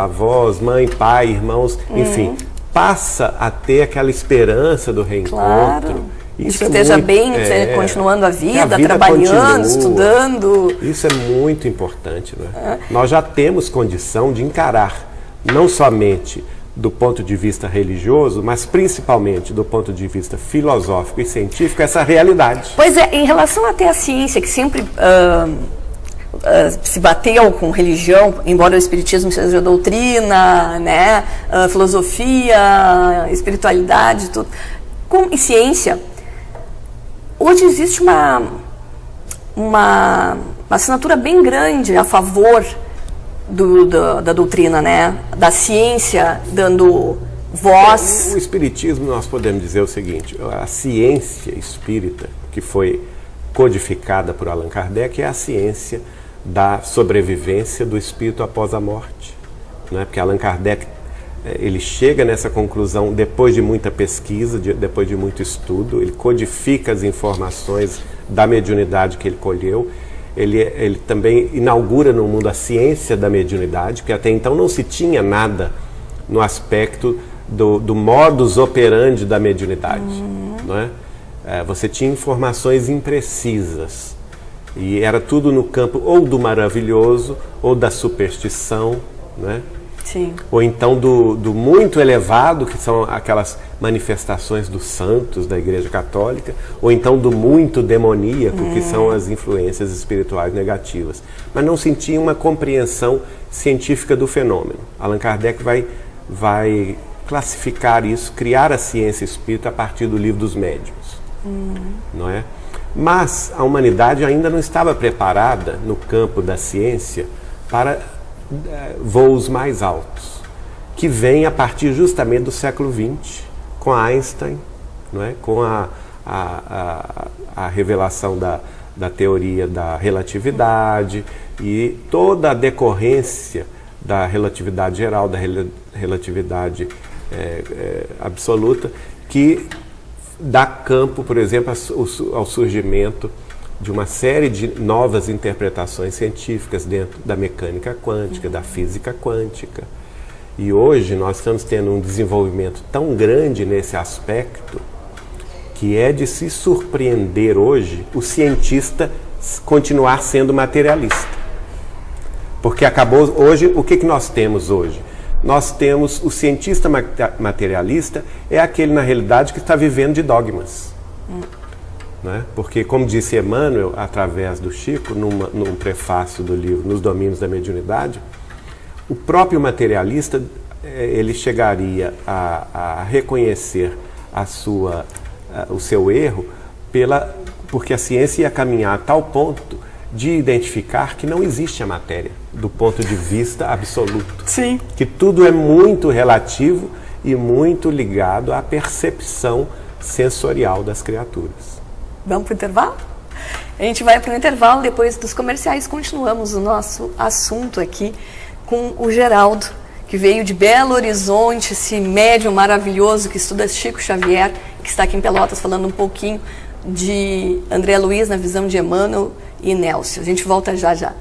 mãe, pai, irmãos, enfim, passa a ter aquela esperança do reencontro. Claro. Isso que esteja muito, bem, continuando a que vida, vida trabalhando, continua. estudando. Isso é muito importante, né? Nós já temos condição de encarar, não somente do ponto de vista religioso, mas principalmente do ponto de vista filosófico e científico, essa realidade. Pois é, em relação até à ciência, que sempre se bateu com religião, embora o espiritismo seja doutrina, né, filosofia, espiritualidade, tudo, e ciência, hoje existe uma assinatura bem grande a favor da doutrina, né? Da ciência, dando voz. O espiritismo, nós podemos dizer o seguinte, a ciência espírita, que foi codificada por Allan Kardec, é a ciência da sobrevivência do espírito após a morte. Né? Porque Allan Kardec, ele chega nessa conclusão depois de muita pesquisa, depois de muito estudo, ele codifica as informações da mediunidade que ele colheu. Ele também inaugura no mundo a ciência da mediunidade, porque até então não se tinha nada no aspecto do modus operandi da mediunidade. Não é? Você tinha informações imprecisas e era tudo no campo ou do maravilhoso ou da superstição, não é? Sim. Ou então do muito elevado, que são aquelas manifestações dos santos da Igreja Católica, ou então do muito demoníaco, que são as influências espirituais negativas. Mas não se tinha uma compreensão científica do fenômeno. Allan Kardec vai classificar isso, criar a ciência espírita a partir do Livro dos Médiuns. Não é? Mas a humanidade ainda não estava preparada no campo da ciência para voos mais altos, que vem a partir justamente do século XX, com Einstein, não é? Com a revelação da teoria da relatividade e toda a decorrência da relatividade geral, da relatividade absoluta, que dá campo, por exemplo, ao surgimento de uma série de novas interpretações científicas dentro da mecânica quântica, da física quântica. E hoje nós estamos tendo um desenvolvimento tão grande nesse aspecto que é de se surpreender hoje o cientista continuar sendo materialista. Porque acabou hoje, o que nós temos hoje? Nós temos o cientista materialista, é aquele na realidade que está vivendo de dogmas. Né? Porque, como disse Emmanuel, através do Chico, num prefácio do livro Nos Domínios da Mediunidade, o próprio materialista ele chegaria a reconhecer o seu erro porque a ciência ia caminhar a tal ponto de identificar que não existe a matéria do ponto de vista absoluto. Sim. Que tudo é muito relativo e muito ligado à percepção sensorial das criaturas. Vamos para o intervalo? A gente vai para o intervalo, depois dos comerciais continuamos o nosso assunto aqui com o Geraldo, que veio de Belo Horizonte, esse médium maravilhoso que estuda Chico Xavier, que está aqui em Pelotas falando um pouquinho de André Luiz na visão de Emmanuel e Nélcio. A gente volta já já.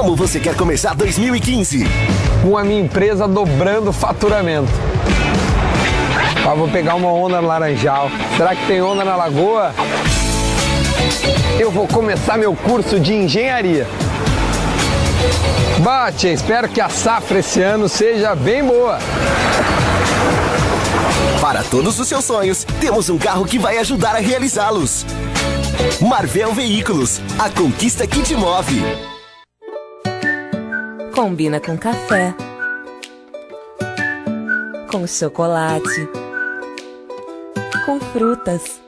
Como você quer começar 2015? Com a minha empresa dobrando o faturamento. Vou pegar uma onda no Laranjal. Será que tem onda na Lagoa? Eu vou começar meu curso de engenharia. Bate, espero que a safra esse ano seja bem boa. Para todos os seus sonhos, temos um carro que vai ajudar a realizá-los. Marvel Veículos, a conquista que te move. Combina com café, com chocolate, com frutas.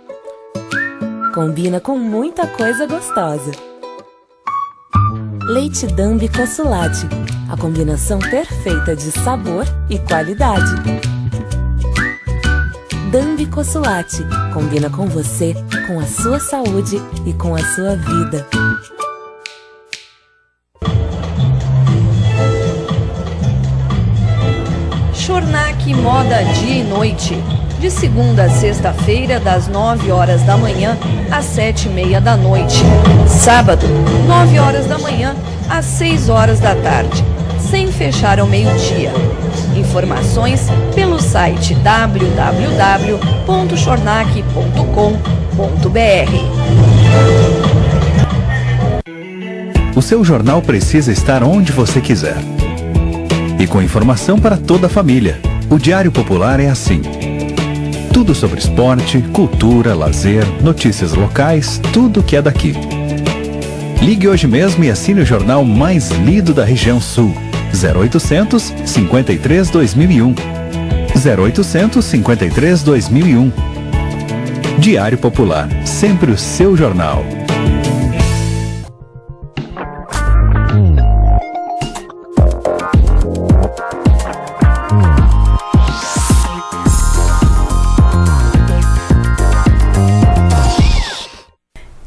Combina com muita coisa gostosa. Leite Dambi Consulate, a combinação perfeita de sabor e qualidade. Dambi Consulate, combina com você, com a sua saúde e com a sua vida. Schornack Moda Dia e Noite, de segunda a sexta-feira, das 9 horas da manhã às 7h30 da noite. Sábado, 9 horas da manhã às 6 horas da tarde, sem fechar ao meio-dia. Informações pelo site www.schornack.com.br. O seu jornal precisa estar onde você quiser. E com informação para toda a família. O Diário Popular é assim. Tudo sobre esporte, cultura, lazer, notícias locais, tudo que é daqui. Ligue hoje mesmo e assine o jornal mais lido da região sul. 0800 53 2001. 0800 53 2001. Diário Popular, sempre o seu jornal.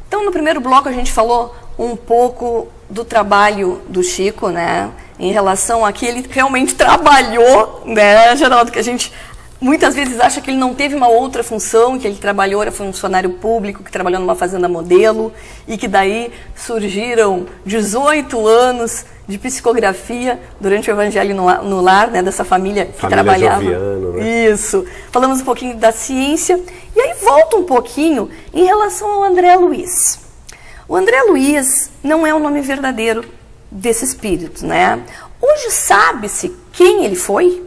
Então, no primeiro bloco a gente falou um pouco do trabalho do Chico, né? Em relação a que ele realmente trabalhou, né, Geraldo? Que a gente muitas vezes acha que ele não teve uma outra função, que ele trabalhou, era funcionário público, que trabalhou numa fazenda modelo, e que daí surgiram 18 anos de psicografia durante o Evangelho no Lar, né, dessa família que trabalhava. Joviano, né? Isso. Falamos um pouquinho da ciência, e aí volta um pouquinho em relação ao André Luiz. O André Luiz não é o nome verdadeiro desse espírito, né? Hoje sabe-se quem ele foi?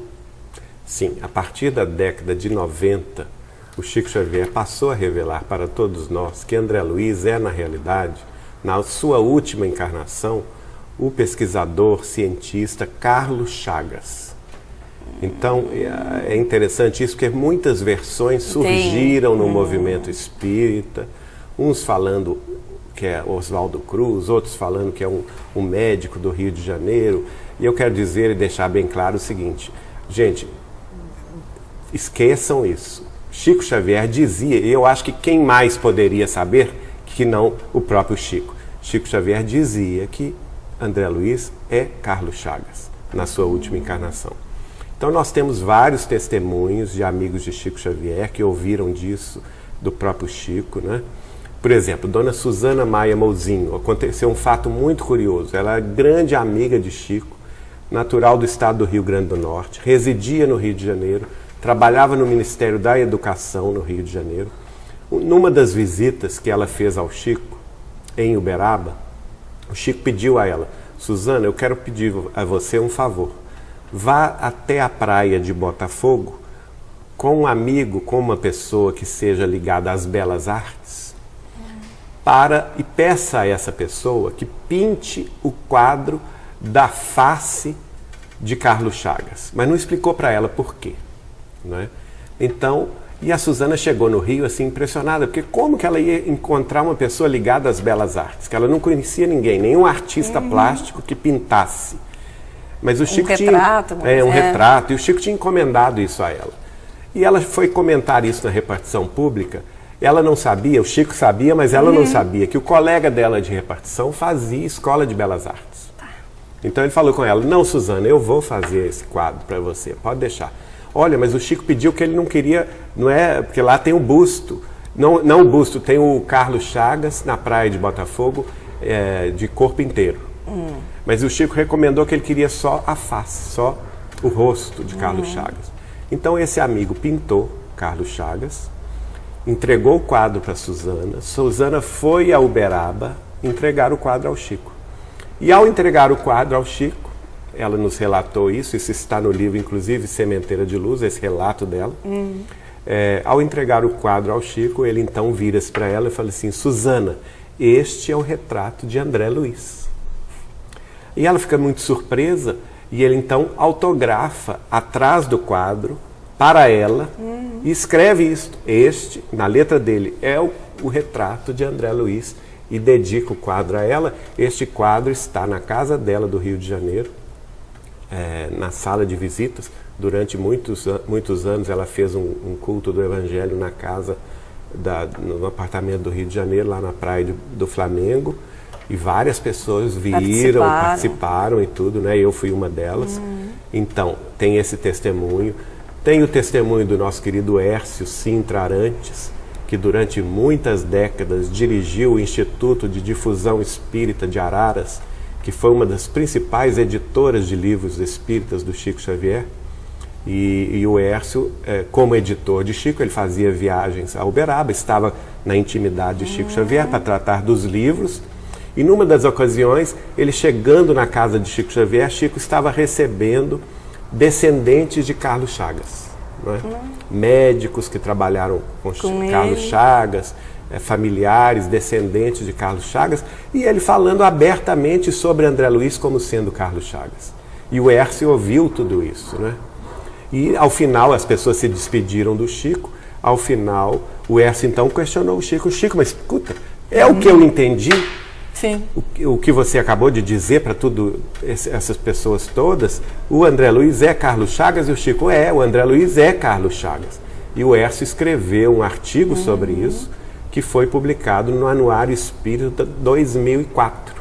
Sim, a partir da década de 90, o Chico Xavier passou a revelar para todos nós que André Luiz é, na realidade, na sua última encarnação, o pesquisador cientista Carlos Chagas. Então, é interessante isso, porque muitas versões surgiram no movimento espírita, uns falando que é Oswaldo Cruz, outros falando que é um médico do Rio de Janeiro. E eu quero dizer e deixar bem claro o seguinte, gente, esqueçam isso. Chico Xavier dizia, e eu acho que quem mais poderia saber que não o próprio Chico. Chico Xavier dizia que André Luiz é Carlos Chagas, na sua última encarnação. Então nós temos vários testemunhos de amigos de Chico Xavier que ouviram disso do próprio Chico, né? Por exemplo, Dona Susana Maia Mouzinho, aconteceu um fato muito curioso. Ela é grande amiga de Chico, natural do estado do Rio Grande do Norte, residia no Rio de Janeiro, trabalhava no Ministério da Educação no Rio de Janeiro. Numa das visitas que ela fez ao Chico, em Uberaba, o Chico pediu a ela, Susana, eu quero pedir a você um favor. Vá até a praia de Botafogo com um amigo, com uma pessoa que seja ligada às belas artes, e peça a essa pessoa que pinte o quadro da face de Carlos Chagas. Mas não explicou para ela por quê, né? Então, e a Susana chegou no Rio assim impressionada, porque como que ela ia encontrar uma pessoa ligada às belas artes? Que ela não conhecia ninguém, nenhum artista plástico que pintasse. Mas o Chico retrato, tinha um retrato, e o Chico tinha encomendado isso a ela. E ela foi comentar isso na repartição pública. Ela não sabia, o Chico sabia, mas ela não sabia que o colega dela de repartição fazia escola de belas artes. Então ele falou com ela, não, Susana, eu vou fazer esse quadro para você, pode deixar. Olha, mas o Chico pediu que ele não queria, não é, porque lá tem o busto, não o busto, tem o Carlos Chagas na praia de Botafogo, de corpo inteiro. Mas o Chico recomendou que ele queria só a face, só o rosto de Carlos Chagas. Então esse amigo pintou Carlos Chagas, entregou o quadro para Suzana. Suzana foi a Uberaba entregar o quadro ao Chico. E ao entregar o quadro ao Chico, ela nos relatou isso está no livro, inclusive, Sementeira de Luz, esse relato dela. Ao entregar o quadro ao Chico, ele então vira-se para ela e fala assim: Suzana, este é o retrato de André Luiz. E ela fica muito surpresa e ele então autografa atrás do quadro para ela e escreve isto. Este, na letra dele, é o retrato de André Luiz e dedica o quadro a ela. Este quadro está na casa dela do Rio de Janeiro, na sala de visitas. Durante muitos anos ela fez um culto do Evangelho na casa, no apartamento do Rio de Janeiro, lá na praia do Flamengo. E várias pessoas viram, participaram e tudo, né? Eu fui uma delas. Então, tem esse testemunho. Tem o testemunho do nosso querido Hércio Sintra Arantes, que durante muitas décadas dirigiu o Instituto de Difusão Espírita de Araras, que foi uma das principais editoras de livros espíritas do Chico Xavier. E o Hércio, como editor de Chico, ele fazia viagens a Uberaba, estava na intimidade de Chico Xavier para tratar dos livros. E numa das ocasiões, ele chegando na casa de Chico Xavier, Chico estava recebendo descendentes de Carlos Chagas, não é? Médicos que trabalharam com Carlos Chagas, familiares, descendentes de Carlos Chagas, e ele falando abertamente sobre André Luiz como sendo Carlos Chagas. E o Hércio ouviu tudo isso, né? E ao final as pessoas se despediram do Chico. Ao final o Hércio então questionou o Chico: Chico, mas escuta, é o que eu entendi? Sim. O que você acabou de dizer para tudo essas pessoas todas, o André Luiz é Carlos Chagas? E o Chico: o André Luiz é Carlos Chagas. E o Hércio escreveu um artigo sobre isso, que foi publicado no Anuário Espírita 2004.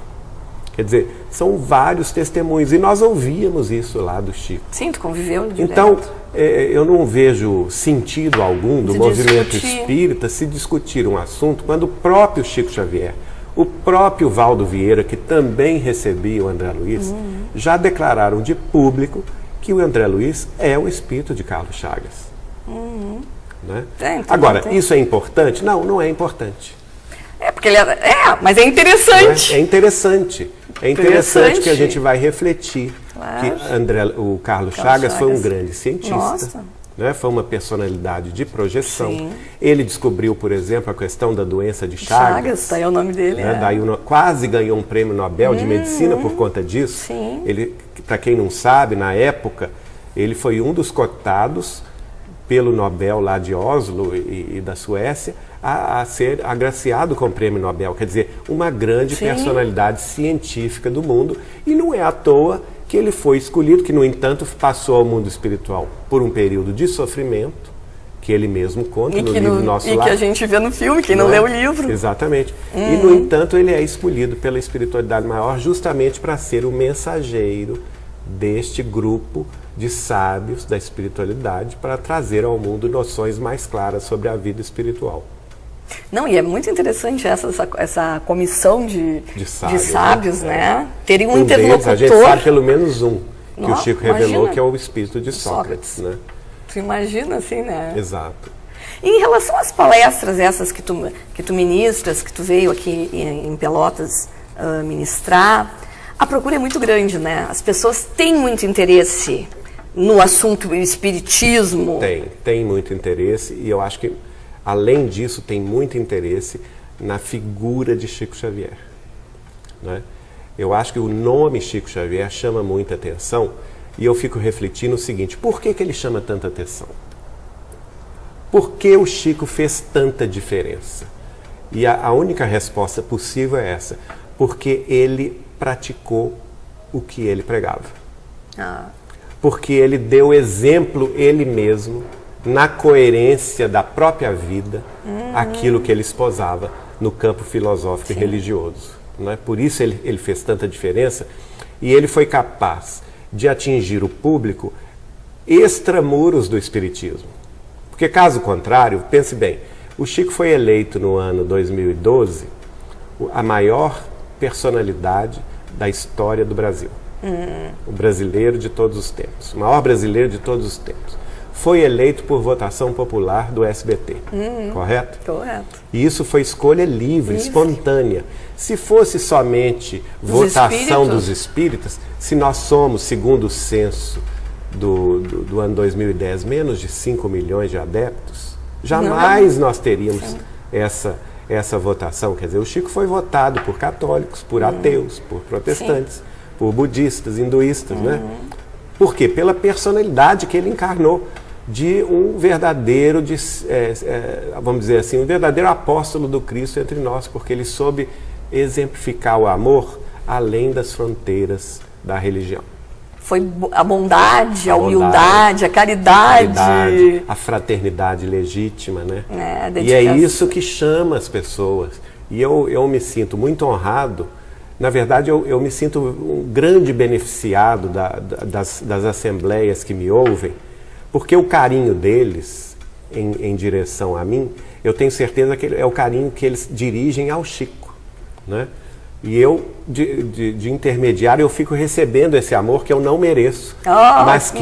Quer dizer, são vários testemunhos, e nós ouvíamos isso lá do Chico. Sim, tu conviveu direto. Então, eu não vejo sentido algum do movimento espírita se discutir um assunto quando o próprio Chico Xavier, o próprio Valdo Vieira, que também recebia o André Luiz, já declararam de público que o André Luiz é o espírito de Carlos Chagas. Né? Agora, isso é importante? Não, não é importante. Porque ele mas é interessante. É interessante. É interessante que a gente vai refletir que o Carlos Chagas foi um grande cientista. Né? Foi uma personalidade de projeção. Sim. Ele descobriu, por exemplo, a questão da doença de Chagas. Daí é o nome dele. Né? Daí quase ganhou um prêmio Nobel de Medicina por conta disso. Sim. Ele, para quem não sabe, na época, ele foi um dos cotados pelo Nobel lá de Oslo e da Suécia a ser agraciado com o prêmio Nobel. Quer dizer, uma grande personalidade científica do mundo. E não é à toa que ele foi escolhido, que no entanto passou ao mundo espiritual por um período de sofrimento, que ele mesmo conta no livro Nosso Lar. E que a gente vê no filme, quem não leu o livro. Exatamente. E no entanto ele é escolhido pela espiritualidade maior justamente para ser o mensageiro deste grupo de sábios da espiritualidade, para trazer ao mundo noções mais claras sobre a vida espiritual. Não, e é muito interessante essa comissão de sábios, né? Terem um interlocutor. A gente sabe pelo menos um, que o Chico revelou, que é o espírito de Sócrates. Né? Tu imagina assim, né? Exato. E em relação às palestras essas que tu ministras, que tu veio aqui em Pelotas ministrar, a procura é muito grande, né? As pessoas têm muito interesse no assunto espiritismo. Tem muito interesse, e eu acho que além disso, tem muito interesse na figura de Chico Xavier. Né? Eu acho que o nome Chico Xavier chama muita atenção, e eu fico refletindo o seguinte: por que ele chama tanta atenção? Por que o Chico fez tanta diferença? E a única resposta possível é essa: porque ele praticou o que ele pregava. Porque ele deu exemplo ele mesmo, na coerência da própria vida, aquilo que ele esposava no campo filosófico e religioso. Não é? Por isso ele fez tanta diferença, e ele foi capaz de atingir o público extramuros do espiritismo. Porque caso contrário, pense bem, o Chico foi eleito no ano 2012 a maior personalidade da história do Brasil. O brasileiro de todos os tempos, o maior brasileiro de todos os tempos. Foi eleito por votação popular do SBT, correto? Correto. E isso foi escolha livre, espontânea. Se fosse somente votação dos espíritas, se nós somos, segundo o censo do ano 2010, menos de 5 milhões de adeptos, jamais nós teríamos essa votação. Quer dizer, o Chico foi votado por católicos, por ateus, por protestantes, por budistas, hinduístas, né? Por quê? Pela personalidade que ele encarnou de um verdadeiro, vamos dizer assim, um verdadeiro apóstolo do Cristo entre nós, porque ele soube exemplificar o amor além das fronteiras da religião. Foi a bondade, a humildade, a caridade, a fraternidade legítima, né? E é isso que chama as pessoas. E eu me sinto muito honrado. Na verdade, eu me sinto um grande beneficiado das assembleias que me ouvem, porque o carinho deles em direção a mim, eu tenho certeza que é o carinho que eles dirigem ao Chico, né? E eu, de intermediário, eu fico recebendo esse amor que eu não mereço, mas que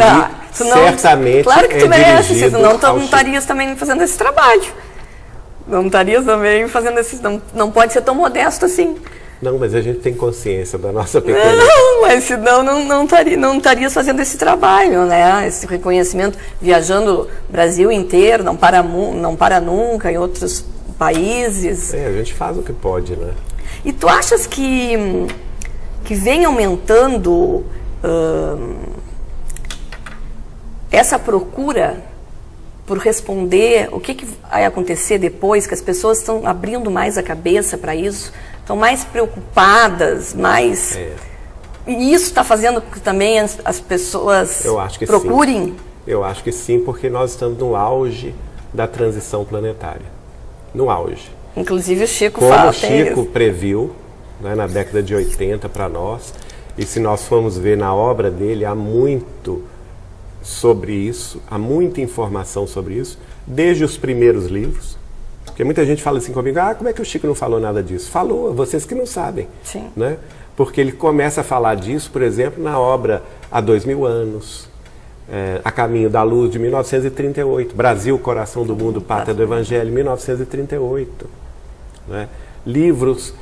certamente claro que tu merece, dirigido senão tu não estarias também fazendo esse trabalho. Não estarias também fazendo esse... Não pode ser tão modesto assim. Não, mas a gente tem consciência da nossa pequena... Não, mas senão não estarias fazendo esse trabalho, né? Esse reconhecimento, viajando o Brasil inteiro, não para nunca, em outros países. A gente faz o que pode, né? E tu achas que vem aumentando essa procura por responder o que vai acontecer depois, que as pessoas estão abrindo mais a cabeça para isso, estão mais preocupadas, mais... E isso está fazendo que também as pessoas procurem? Sim. Eu acho que sim, porque nós estamos no auge da transição planetária. No auge. Inclusive o Chico Como fala. O Chico previu, né, na década de 80 para nós, e se nós formos ver na obra dele, há muito sobre isso, há muita informação sobre isso, desde os primeiros livros. Porque muita gente fala assim comigo, como é que o Chico não falou nada disso? Falou, vocês que não sabem. Sim. Né? Porque ele começa a falar disso, por exemplo, na obra Há 2000 anos, A Caminho da Luz, de 1938, Brasil, Coração do Mundo, Pátria do Evangelho, 1938. Né? Livros,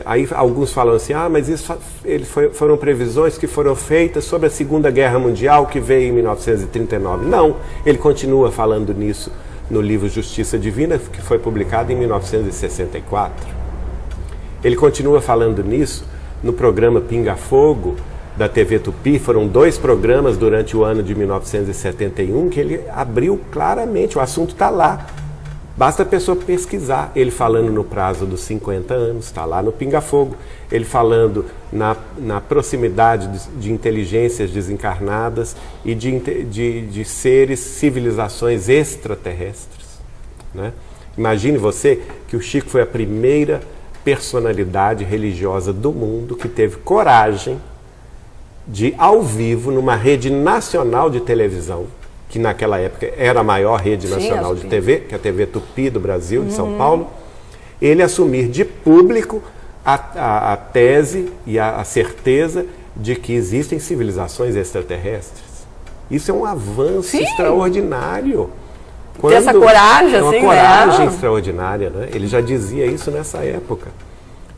aí alguns falam assim, mas isso foram previsões que foram feitas sobre a Segunda Guerra Mundial, que veio em 1939. Não, ele continua falando nisso no livro Justiça Divina, que foi publicado em 1964. Ele continua falando nisso no programa Pinga Fogo, da TV Tupi. Foram 2 programas durante o ano de 1971 que ele abriu claramente, o assunto está lá. Basta a pessoa pesquisar. Ele falando no prazo dos 50 anos, está lá no Pinga Fogo. Ele falando na proximidade de inteligências desencarnadas e de seres, civilizações extraterrestres. Né? Imagine você que o Chico foi a primeira personalidade religiosa do mundo que teve coragem de, ao vivo, numa rede nacional de televisão, que naquela época era a maior rede nacional de TV, que é a TV Tupi do Brasil, de São Paulo, ele assumir de público a tese e a certeza de que existem civilizações extraterrestres. Isso é um avanço extraordinário. Ter essa coragem, é uma coragem extraordinária, né? Ele já dizia isso nessa época.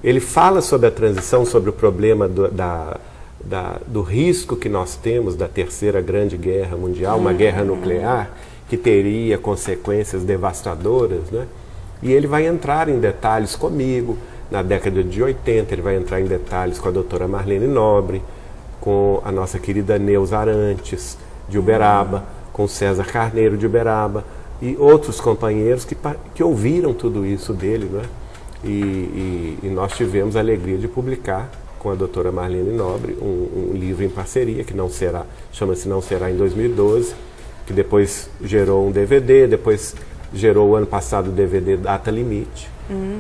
Ele fala sobre a transição, sobre o problema do risco que nós temos da Terceira Grande Guerra Mundial, uma guerra nuclear que teria consequências devastadoras, né? E ele vai entrar em detalhes comigo, na década de 80, ele vai entrar em detalhes com a doutora Marlene Nobre, com a nossa querida Neuza Arantes, de Uberaba, com César Carneiro, de Uberaba, e outros companheiros que ouviram tudo isso dele, né? E nós tivemos a alegria de publicar com a doutora Marlene Nobre um livro em parceria, que chama-se Não Será em 2012, que depois gerou um DVD, depois gerou o ano passado o DVD Data Limite,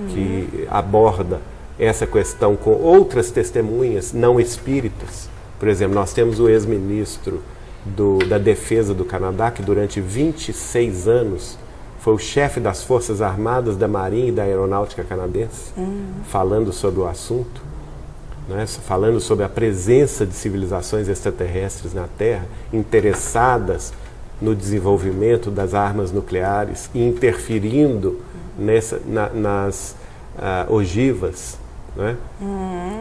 que aborda essa questão com outras testemunhas não espíritas. Por exemplo, nós temos o ex-ministro da Defesa do Canadá, que durante 26 anos foi o chefe das Forças Armadas, da Marinha e da Aeronáutica canadense, falando sobre o assunto. né, falando sobre a presença de civilizações extraterrestres na Terra, interessadas no desenvolvimento das armas nucleares e interferindo nas ogivas. Né?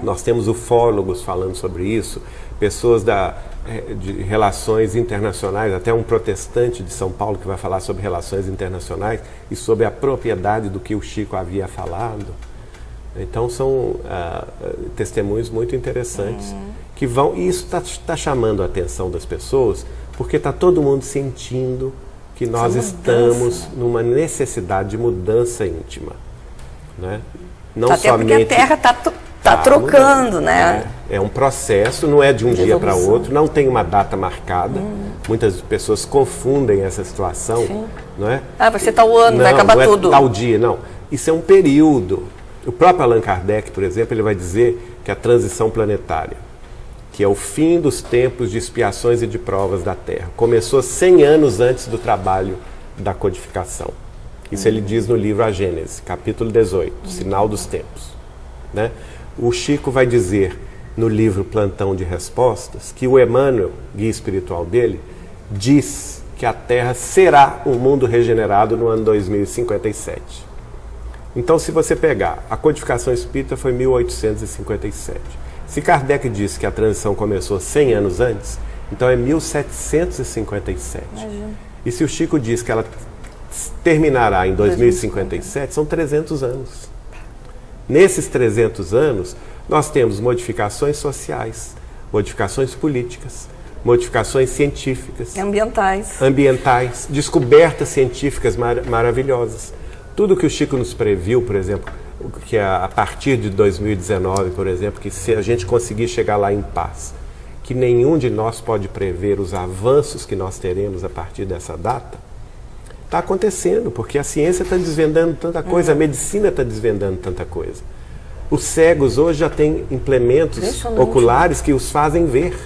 Nós temos ufólogos falando sobre isso, pessoas de relações internacionais, até um protestante de São Paulo que vai falar sobre relações internacionais e sobre a propriedade do que o Chico havia falado. Então são testemunhos muito interessantes que vão, e isso está chamando a atenção das pessoas, porque está todo mundo sentindo que nós estamos numa necessidade de mudança íntima, né? Não até somente porque a Terra está trocando, né? É um processo, não é de um dia para outro, não tem uma data marcada. Muitas pessoas confundem essa situação, não é? Vai ser tal ano, não, vai acabar não tudo. É tal dia, não. Isso é um período. O próprio Allan Kardec, por exemplo, ele vai dizer que a transição planetária, que é o fim dos tempos de expiações e de provas da Terra, começou 100 anos antes do trabalho da codificação. Isso ele diz no livro A Gênese, capítulo 18, Sinal dos Tempos. Né? O Chico vai dizer no livro Plantão de Respostas que o Emmanuel, guia espiritual dele, diz que a Terra será um mundo regenerado no ano 2057. Então, se você pegar, a codificação espírita foi 1857. Se Kardec disse que a transição começou 100 anos antes, então é 1757. Imagina. E se o Chico diz que ela terminará em 2057, são 300 anos. Nesses 300 anos, nós temos modificações sociais, modificações políticas, modificações científicas, ambientais, descobertas científicas maravilhosas. Tudo que o Chico nos previu, por exemplo, que a partir de 2019, por exemplo, que se a gente conseguir chegar lá em paz, que nenhum de nós pode prever os avanços que nós teremos a partir dessa data, está acontecendo, porque a ciência está desvendando tanta coisa, a medicina está desvendando tanta coisa. Os cegos hoje já têm implementos oculares que os fazem ver.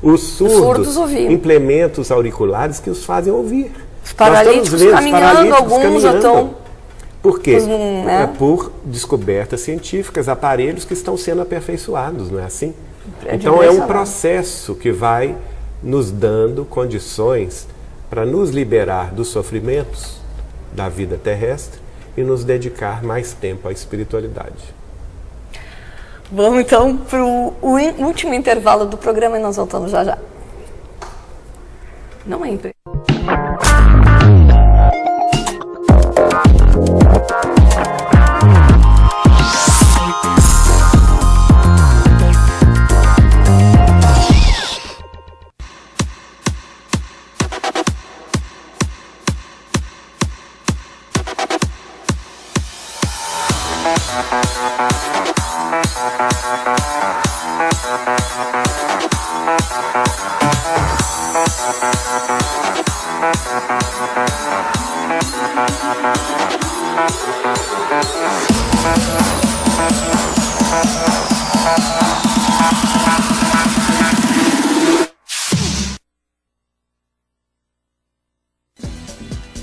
Os surdos implementos auriculares que os fazem ouvir. Os paralíticos caminhando, alguns já estão... Por quê? É por descobertas científicas, aparelhos que estão sendo aperfeiçoados, não é assim? Então é um processo que vai nos dando condições para nos liberar dos sofrimentos da vida terrestre e nos dedicar mais tempo à espiritualidade. Vamos então para o último intervalo do programa e nós voltamos já já. Não é emprego.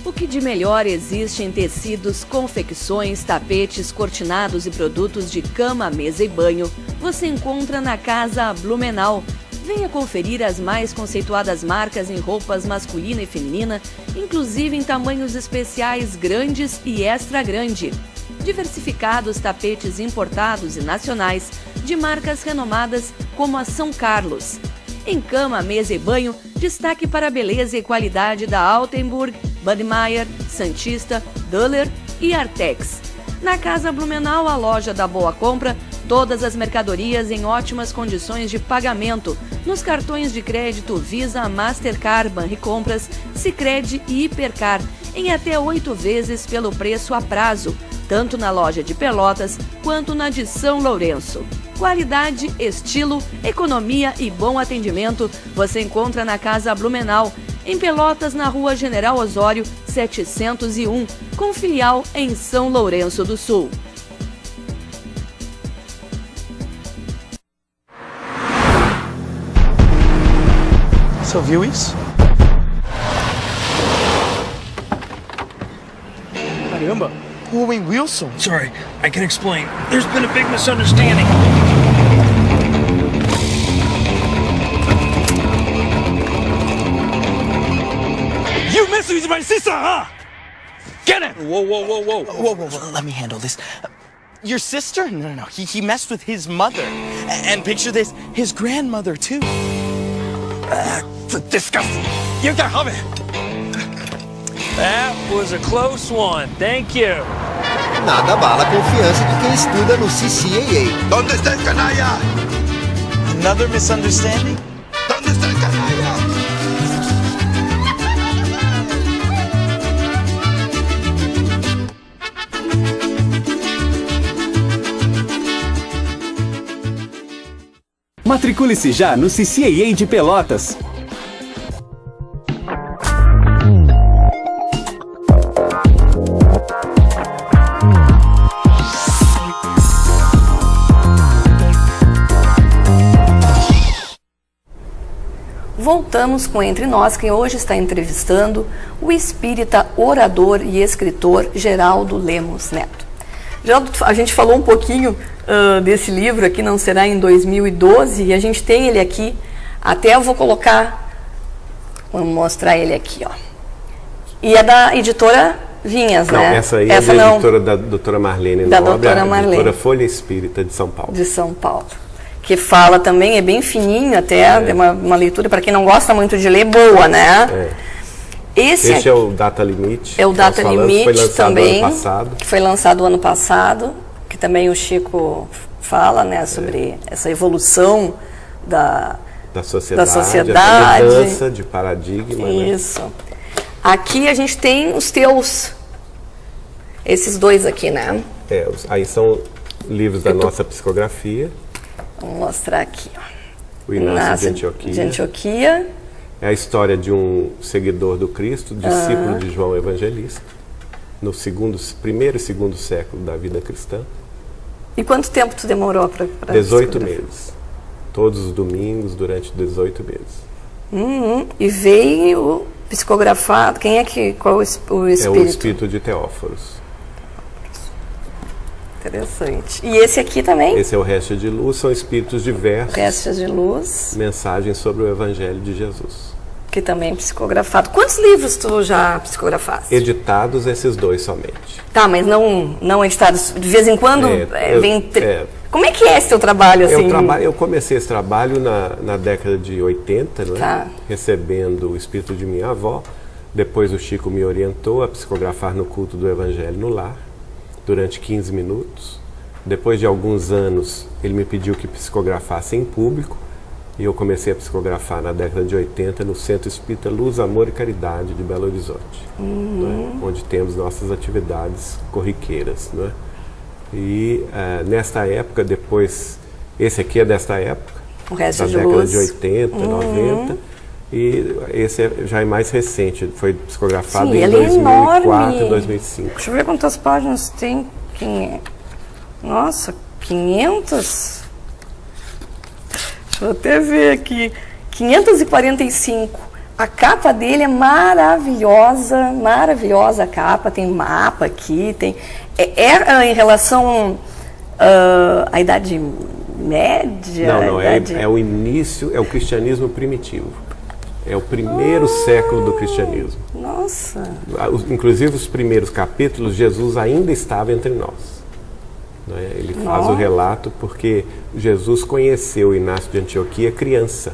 O que de melhor existe em tecidos, confecções, tapetes, cortinados e produtos de cama, mesa e banho, você encontra na Casa Blumenau. Venha conferir as mais conceituadas marcas em roupas masculina e feminina, inclusive em tamanhos especiais grandes e extra grande. Diversificados tapetes importados e nacionais de marcas renomadas como a São Carlos. Em cama, mesa e banho, destaque para a beleza e qualidade da Altenburg, Budmeier, Santista, Döhler e Artex. Na Casa Blumenau, a loja da Boa Compra, todas as mercadorias em ótimas condições de pagamento, nos cartões de crédito Visa, Mastercard, Banricompras, Sicredi e Hipercar, em até 8 vezes pelo preço a prazo, tanto na loja de Pelotas quanto na de São Lourenço. Qualidade, estilo, economia e bom atendimento você encontra na Casa Blumenau, em Pelotas, na Rua General Osório, 701, com filial em São Lourenço do Sul. Você ouviu isso? Caramba! Owen Wilson. Sorry, I can explain. There's been a big misunderstanding. Get him! Whoa, whoa, whoa, whoa. Whoa. Let me handle this. Your sister? No. He messed with his mother. And picture this, his grandmother, too. Disgusting. You got have it. That was a close one. Thank you. Nada abala a confiança de quem estuda no CCAA. ¿Dónde está el canalla? Another misunderstanding? ¿Dónde está el canalla? Matricule-se já no CCAA de Pelotas. Voltamos com Entre Nós, quem hoje está entrevistando o espírita, orador e escritor Geraldo Lemos Neto. Geraldo, a gente falou um pouquinho desse livro aqui, Não Será em 2012, e a gente tem ele aqui, até eu vou colocar, vamos mostrar ele aqui, ó. E é da editora Vinhas, não, né? Essa aí é da editora da doutora Marlene da Nobre, doutora Marlene. editora Folha Espírita de São Paulo. De São Paulo. Que fala também, é bem fininho até, é uma leitura, para quem não gosta muito de ler, boa, né? Esse é o Data Limite. É o Data Limite também, ano passado. Que foi lançado ano passado, que também o Chico fala, né, sobre essa evolução da sociedade. A mudança de paradigma. Isso. Né? Aqui a gente tem os teus, esses dois aqui, né? Aí são livros da nossa psicografia. Vamos mostrar aqui, ó. O Inácio de Antioquia. É a história de um seguidor do Cristo, discípulo de João Evangelista, no primeiro e segundo século da vida cristã. E quanto tempo tu demorou para 18 meses. Todos os domingos, durante 18 meses. E veio psicografado. Qual o espírito? É o espírito de Teóforos. Interessante. E esse aqui também? Esse é o Resto de Luz, são espíritos diversos. Restos de Luz. Mensagens sobre o Evangelho de Jesus. Que também é psicografado. Quantos livros tu já psicografaste? Editados, esses dois somente. Tá, mas não editados. De vez em quando vem... Como é que é esse teu trabalho? Assim? Eu comecei esse trabalho na década de 80, não é? Recebendo o espírito de minha avó. Depois o Chico me orientou a psicografar no culto do Evangelho no lar, durante 15 minutos. Depois de alguns anos, ele me pediu que psicografasse em público, e eu comecei a psicografar na década de 80 no Centro Espírita Luz, Amor e Caridade de Belo Horizonte, né? Onde temos nossas atividades corriqueiras. Né? E nesta época, depois, esse aqui é desta época, o Resto da de década Luz. de 80, 90, e esse já é mais recente, foi psicografado em 2004 e 2005. Deixa eu ver quantas páginas tem. Nossa, 500? Deixa eu até ver aqui. 545. A capa dele é maravilhosa, maravilhosa a capa. Tem mapa aqui, tem... em relação à Idade Média? Não, é o início, é o cristianismo primitivo. É o primeiro século do cristianismo. Nossa! Inclusive os primeiros capítulos, Jesus ainda estava entre nós. Né? Ele faz o relato porque Jesus conheceu o Inácio de Antioquia criança.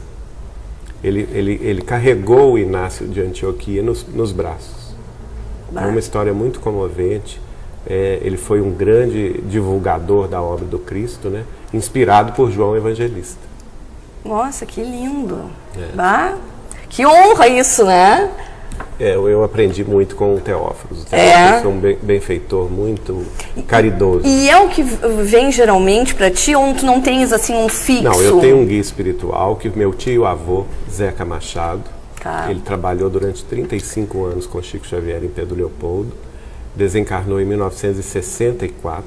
Ele carregou o Inácio de Antioquia nos braços. É uma história muito comovente. Ele foi um grande divulgador da obra do Cristo, né? Inspirado por João Evangelista. Nossa, que lindo! Que honra isso, né? Eu aprendi muito com o Teóforos. O Teóforos é um benfeitor muito caridoso. E é o que vem geralmente para ti, ou tu não tens assim um fixo? Não, eu tenho um guia espiritual que meu tio-avô, Zeca Machado, ele trabalhou durante 35 anos com Chico Xavier em Pedro Leopoldo, desencarnou em 1964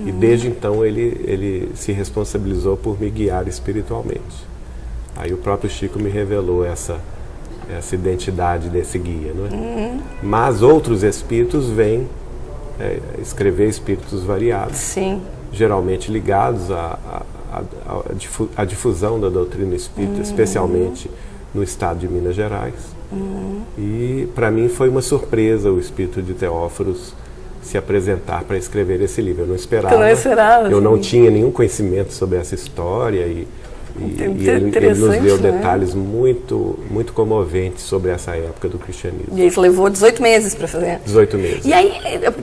e desde então ele se responsabilizou por me guiar espiritualmente. Aí o próprio Chico me revelou essa identidade desse guia, não é? Mas outros espíritos vêm escrever espíritos variados, sim, geralmente ligados à difusão da doutrina espírita, especialmente no estado de Minas Gerais, E para mim foi uma surpresa o espírito de Teóforos se apresentar para escrever esse livro. Eu não esperava. Eu não tinha nenhum conhecimento sobre essa história e ele nos deu detalhes muito, muito comoventes sobre essa época do cristianismo. E isso levou 18 meses para fazer? 18 meses. E aí,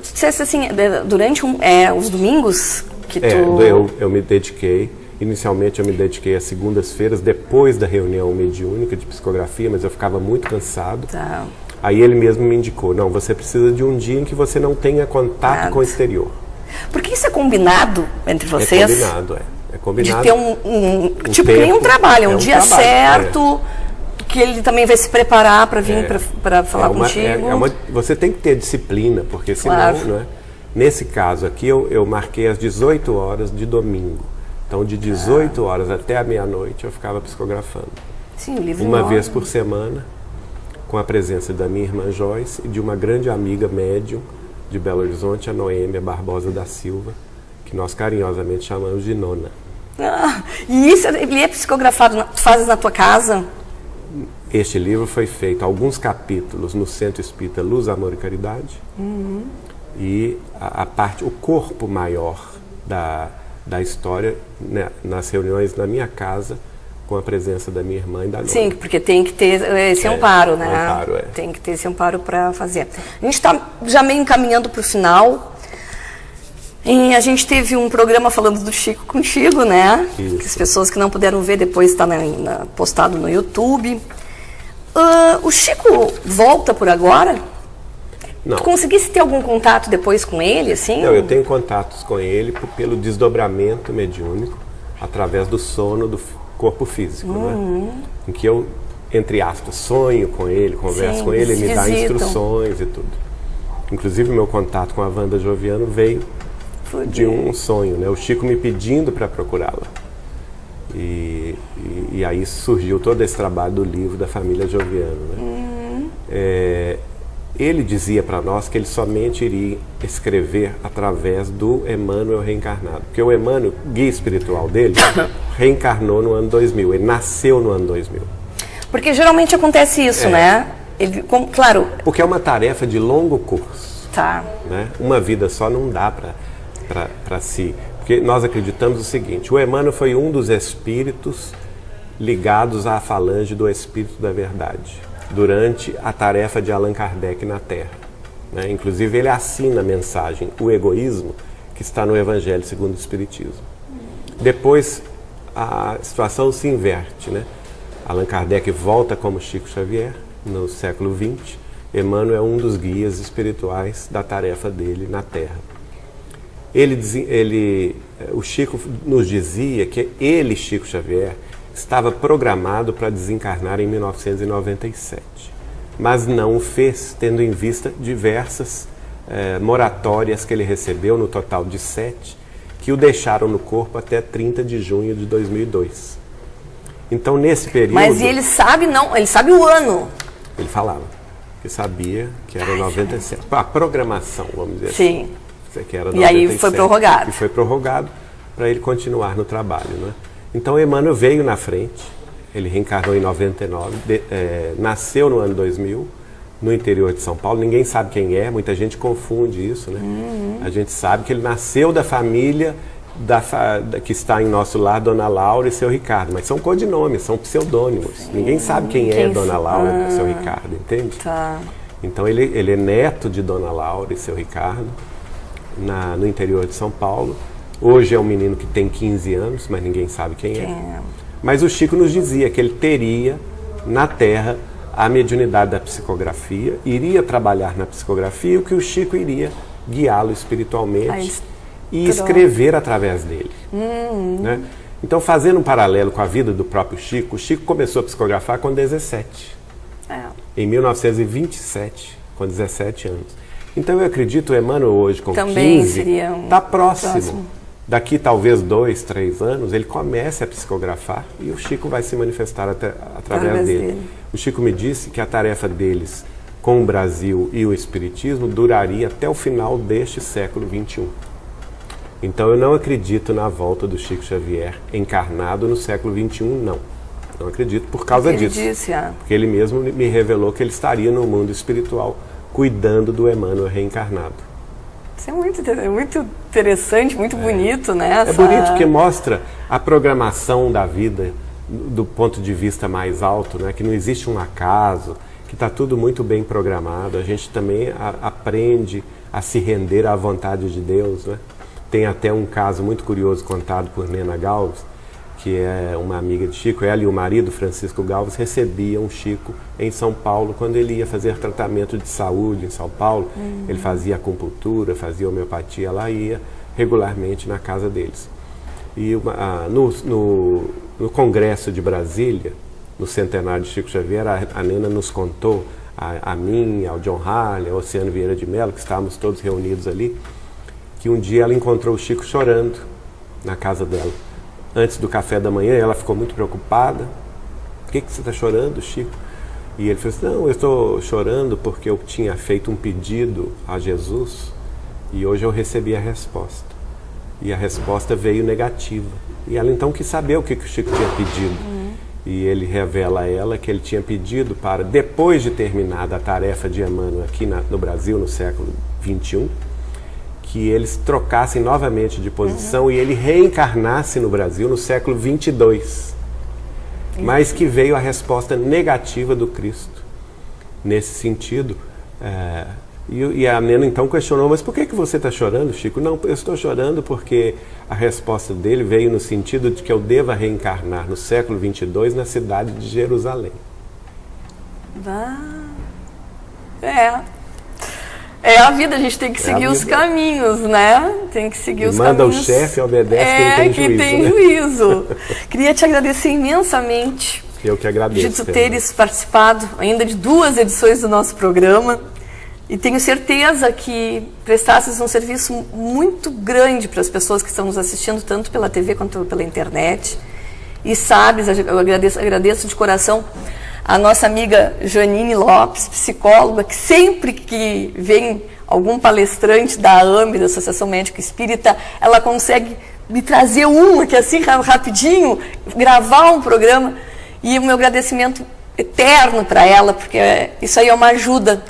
dissesse assim, durante os domingos que eu me dediquei. Inicialmente eu me dediquei às segundas-feiras, depois da reunião mediúnica de psicografia, mas eu ficava muito cansado. Tá. Aí ele mesmo me indicou, não, você precisa de um dia em que você não tenha contato com o exterior. Porque isso é combinado entre vocês? É combinado, é combinado. De ter um tipo que nem um trabalho, um dia trabalho, certo, que ele também vai se preparar para vir para falar contigo. Você tem que ter disciplina, porque senão, não é? Nesse caso aqui, eu marquei às 18 horas de domingo. Então, de 18 horas até a meia-noite, eu ficava psicografando. Sim, o livro uma vez por semana, com a presença da minha irmã Joyce e de uma grande amiga médium de Belo Horizonte, a Noêmia Barbosa da Silva, que nós carinhosamente chamamos de Nona. E isso, ele é psicografado, tu fazes na tua casa? Este livro foi feito, alguns capítulos no Centro Espírita Luz, Amor e Caridade, e o corpo maior da história, né, nas reuniões na minha casa, com a presença da minha irmã e da Nona. Sim, porque tem que ter esse amparo, né? Amparo, tem que ter esse amparo para fazer. A gente está já meio encaminhando para o final. E a gente teve um programa falando do Chico contigo, né? Isso. Que as pessoas que não puderam ver depois está postado no YouTube. O Chico volta por agora? Não. Tu conseguisse ter algum contato depois com ele, assim? Não, eu tenho contatos com ele pelo desdobramento mediúnico, através do sono do corpo físico, né? Em que eu, entre aspas, sonho com ele, converso com ele, ele me dá instruções e tudo. Inclusive, meu contato com a Wanda Joviano veio de um sonho, né? O Chico me pedindo para procurá-la. E aí surgiu todo esse trabalho do livro da família Joviano, né? Ele dizia para nós que ele somente iria escrever através do Emmanuel reencarnado. Porque o Emmanuel, guia espiritual dele, reencarnou no ano 2000. Ele nasceu no ano 2000. Porque geralmente acontece isso, né? Ele, claro. Porque é uma tarefa de longo curso. Tá. Né? Uma vida só não dá para si. Porque nós acreditamos o seguinte: o Emmanuel foi um dos espíritos ligados à falange do Espírito da Verdade, durante a tarefa de Allan Kardec na Terra. Né? Inclusive, ele assina a mensagem, o egoísmo, que está no Evangelho segundo o Espiritismo. Depois, a situação se inverte. Né? Allan Kardec volta como Chico Xavier, no século XX. Emmanuel é um dos guias espirituais da tarefa dele na Terra. O Chico nos dizia que ele, Chico Xavier, estava programado para desencarnar em 1997, mas não o fez, tendo em vista diversas moratórias que ele recebeu, no total de 7, que o deixaram no corpo até 30 de junho de 2002. Então, nesse período... Mas ele sabe o ano. Ele falava que sabia que era 97. A programação, vamos dizer assim. Sim. Que era 97, e aí foi prorrogado. E foi prorrogado para ele continuar no trabalho, né? Então, Emmanuel veio na frente, ele reencarnou em 99, nasceu no ano 2000, no interior de São Paulo. Ninguém sabe quem é, muita gente confunde isso, né? A gente sabe que ele nasceu da família que está em nosso lar, Dona Laura e seu Ricardo, mas são codinomes, são pseudônimos. Ninguém sabe quem é Dona Laura e seu Ricardo, entende? Tá. Então, ele é neto de Dona Laura e seu Ricardo, no interior de São Paulo. Hoje é um menino que tem 15 anos, mas ninguém sabe quem é. Mas o Chico nos dizia que ele teria na Terra a mediunidade da psicografia, iria trabalhar na psicografia, e que o Chico iria guiá-lo espiritualmente e escrever através dele. Né? Então, fazendo um paralelo com a vida do próprio Chico, o Chico começou a psicografar com 17. Em 1927, com 17 anos. Então, eu acredito, o Emmanuel hoje, com também 15, está próximo. Daqui, talvez, 2, 3 anos, ele comece a psicografar e o Chico vai se manifestar através dele. O Chico me disse que a tarefa deles com o Brasil e o Espiritismo duraria até o final deste século XXI. Então, eu não acredito na volta do Chico Xavier encarnado no século XXI, não. Não acredito por causa disso. Ele disse, Porque ele mesmo me revelou que ele estaria no mundo espiritual, cuidando do Emmanuel reencarnado. Isso é muito interessante, muito bonito, né? É bonito porque mostra a programação da vida do ponto de vista mais alto, né? Que não existe um acaso, que está tudo muito bem programado. A gente também aprende a se render à vontade de Deus, né? Tem até um caso muito curioso contado por Nena Galves, que é uma amiga de Chico. Ela e o marido, Francisco Galves, recebiam Chico em São Paulo quando ele ia fazer tratamento de saúde em São Paulo. Ele fazia acupuntura, fazia homeopatia lá e ia regularmente na casa deles. E no Congresso de Brasília, no centenário de Chico Xavier, a Nena nos contou, a mim, ao John Harley, ao Oceano Vieira de Mello, que estávamos todos reunidos ali, que um dia ela encontrou o Chico chorando na casa dela. Antes do café da manhã, ela ficou muito preocupada. Por que você está chorando, Chico? E ele falou assim, não, eu estou chorando porque eu tinha feito um pedido a Jesus e hoje eu recebi a resposta. E a resposta veio negativa. E ela então quis saber o que o Chico tinha pedido. E ele revela a ela que ele tinha pedido para, depois de terminada a tarefa de Emmanuel aqui no Brasil, no século XXI, que eles trocassem novamente de posição e ele reencarnasse no Brasil no século 22. Mas que veio a resposta negativa do Cristo. Nesse sentido, e a Nena então questionou, mas por que você está chorando, Chico? Não, eu estou chorando porque a resposta dele veio no sentido de que eu deva reencarnar no século 22 na cidade de Jerusalém. É a vida, a gente tem que seguir os caminhos, né? Tem que seguir os caminhos. Manda o chefe, obedece quem tem juízo. Queria te agradecer imensamente. Eu que agradeço. De tu teres participado ainda de 2 edições do nosso programa. E tenho certeza que prestasses um serviço muito grande para as pessoas que estão nos assistindo, tanto pela TV quanto pela internet. E sabes, eu agradeço de coração a nossa amiga Janine Lopes, psicóloga, que sempre que vem algum palestrante da AME, da Associação Médica Espírita, ela consegue me trazer uma que assim, rapidinho, gravar um programa. E o meu agradecimento eterno para ela, porque isso aí é uma ajuda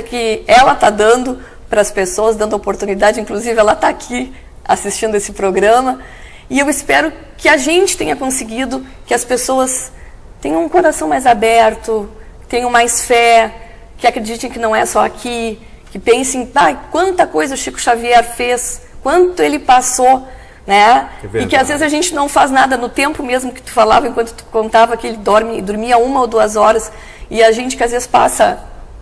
que ela está dando para as pessoas, dando oportunidade, inclusive ela está aqui assistindo esse programa. E eu espero que a gente tenha conseguido, que as pessoas tenham um coração mais aberto, tenham mais fé, que acreditem que não é só aqui, que pensem, quanta coisa o Chico Xavier fez, quanto ele passou, né? E que às vezes a gente não faz nada no tempo mesmo que tu falava, enquanto tu contava que ele dormia 1 ou 2 horas, e a gente que às vezes passa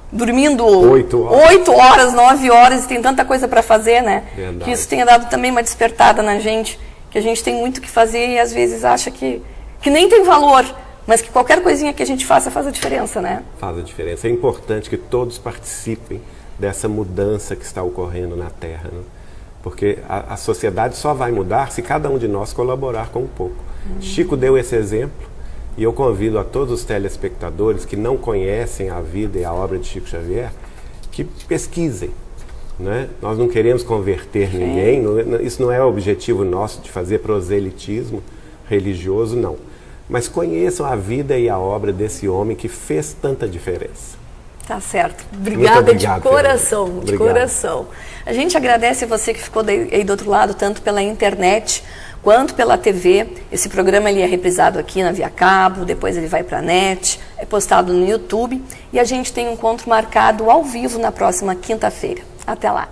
dormindo 8 horas, 9 horas, e tem tanta coisa para fazer, né? Verdade. Que isso tenha dado também uma despertada na gente, que a gente tem muito que fazer e às vezes acha que nem tem valor, mas que qualquer coisinha que a gente faça faz a diferença, né? Faz a diferença. É importante que todos participem dessa mudança que está ocorrendo na Terra, né? Porque a sociedade só vai mudar se cada um de nós colaborar com um pouco. Chico deu esse exemplo e eu convido a todos os telespectadores que não conhecem a vida e a obra de Chico Xavier que pesquisem, né? Nós não queremos converter ninguém, isso não é o objetivo nosso de fazer proselitismo religioso, não. Mas conheçam a vida e a obra desse homem que fez tanta diferença. Tá certo. Obrigada de coração, de coração. A gente agradece você que ficou aí do outro lado, tanto pela internet quanto pela TV. Esse programa ele é reprisado aqui na Via Cabo, depois ele vai para a net, é postado no YouTube e a gente tem um encontro marcado ao vivo na próxima quinta-feira. Até lá.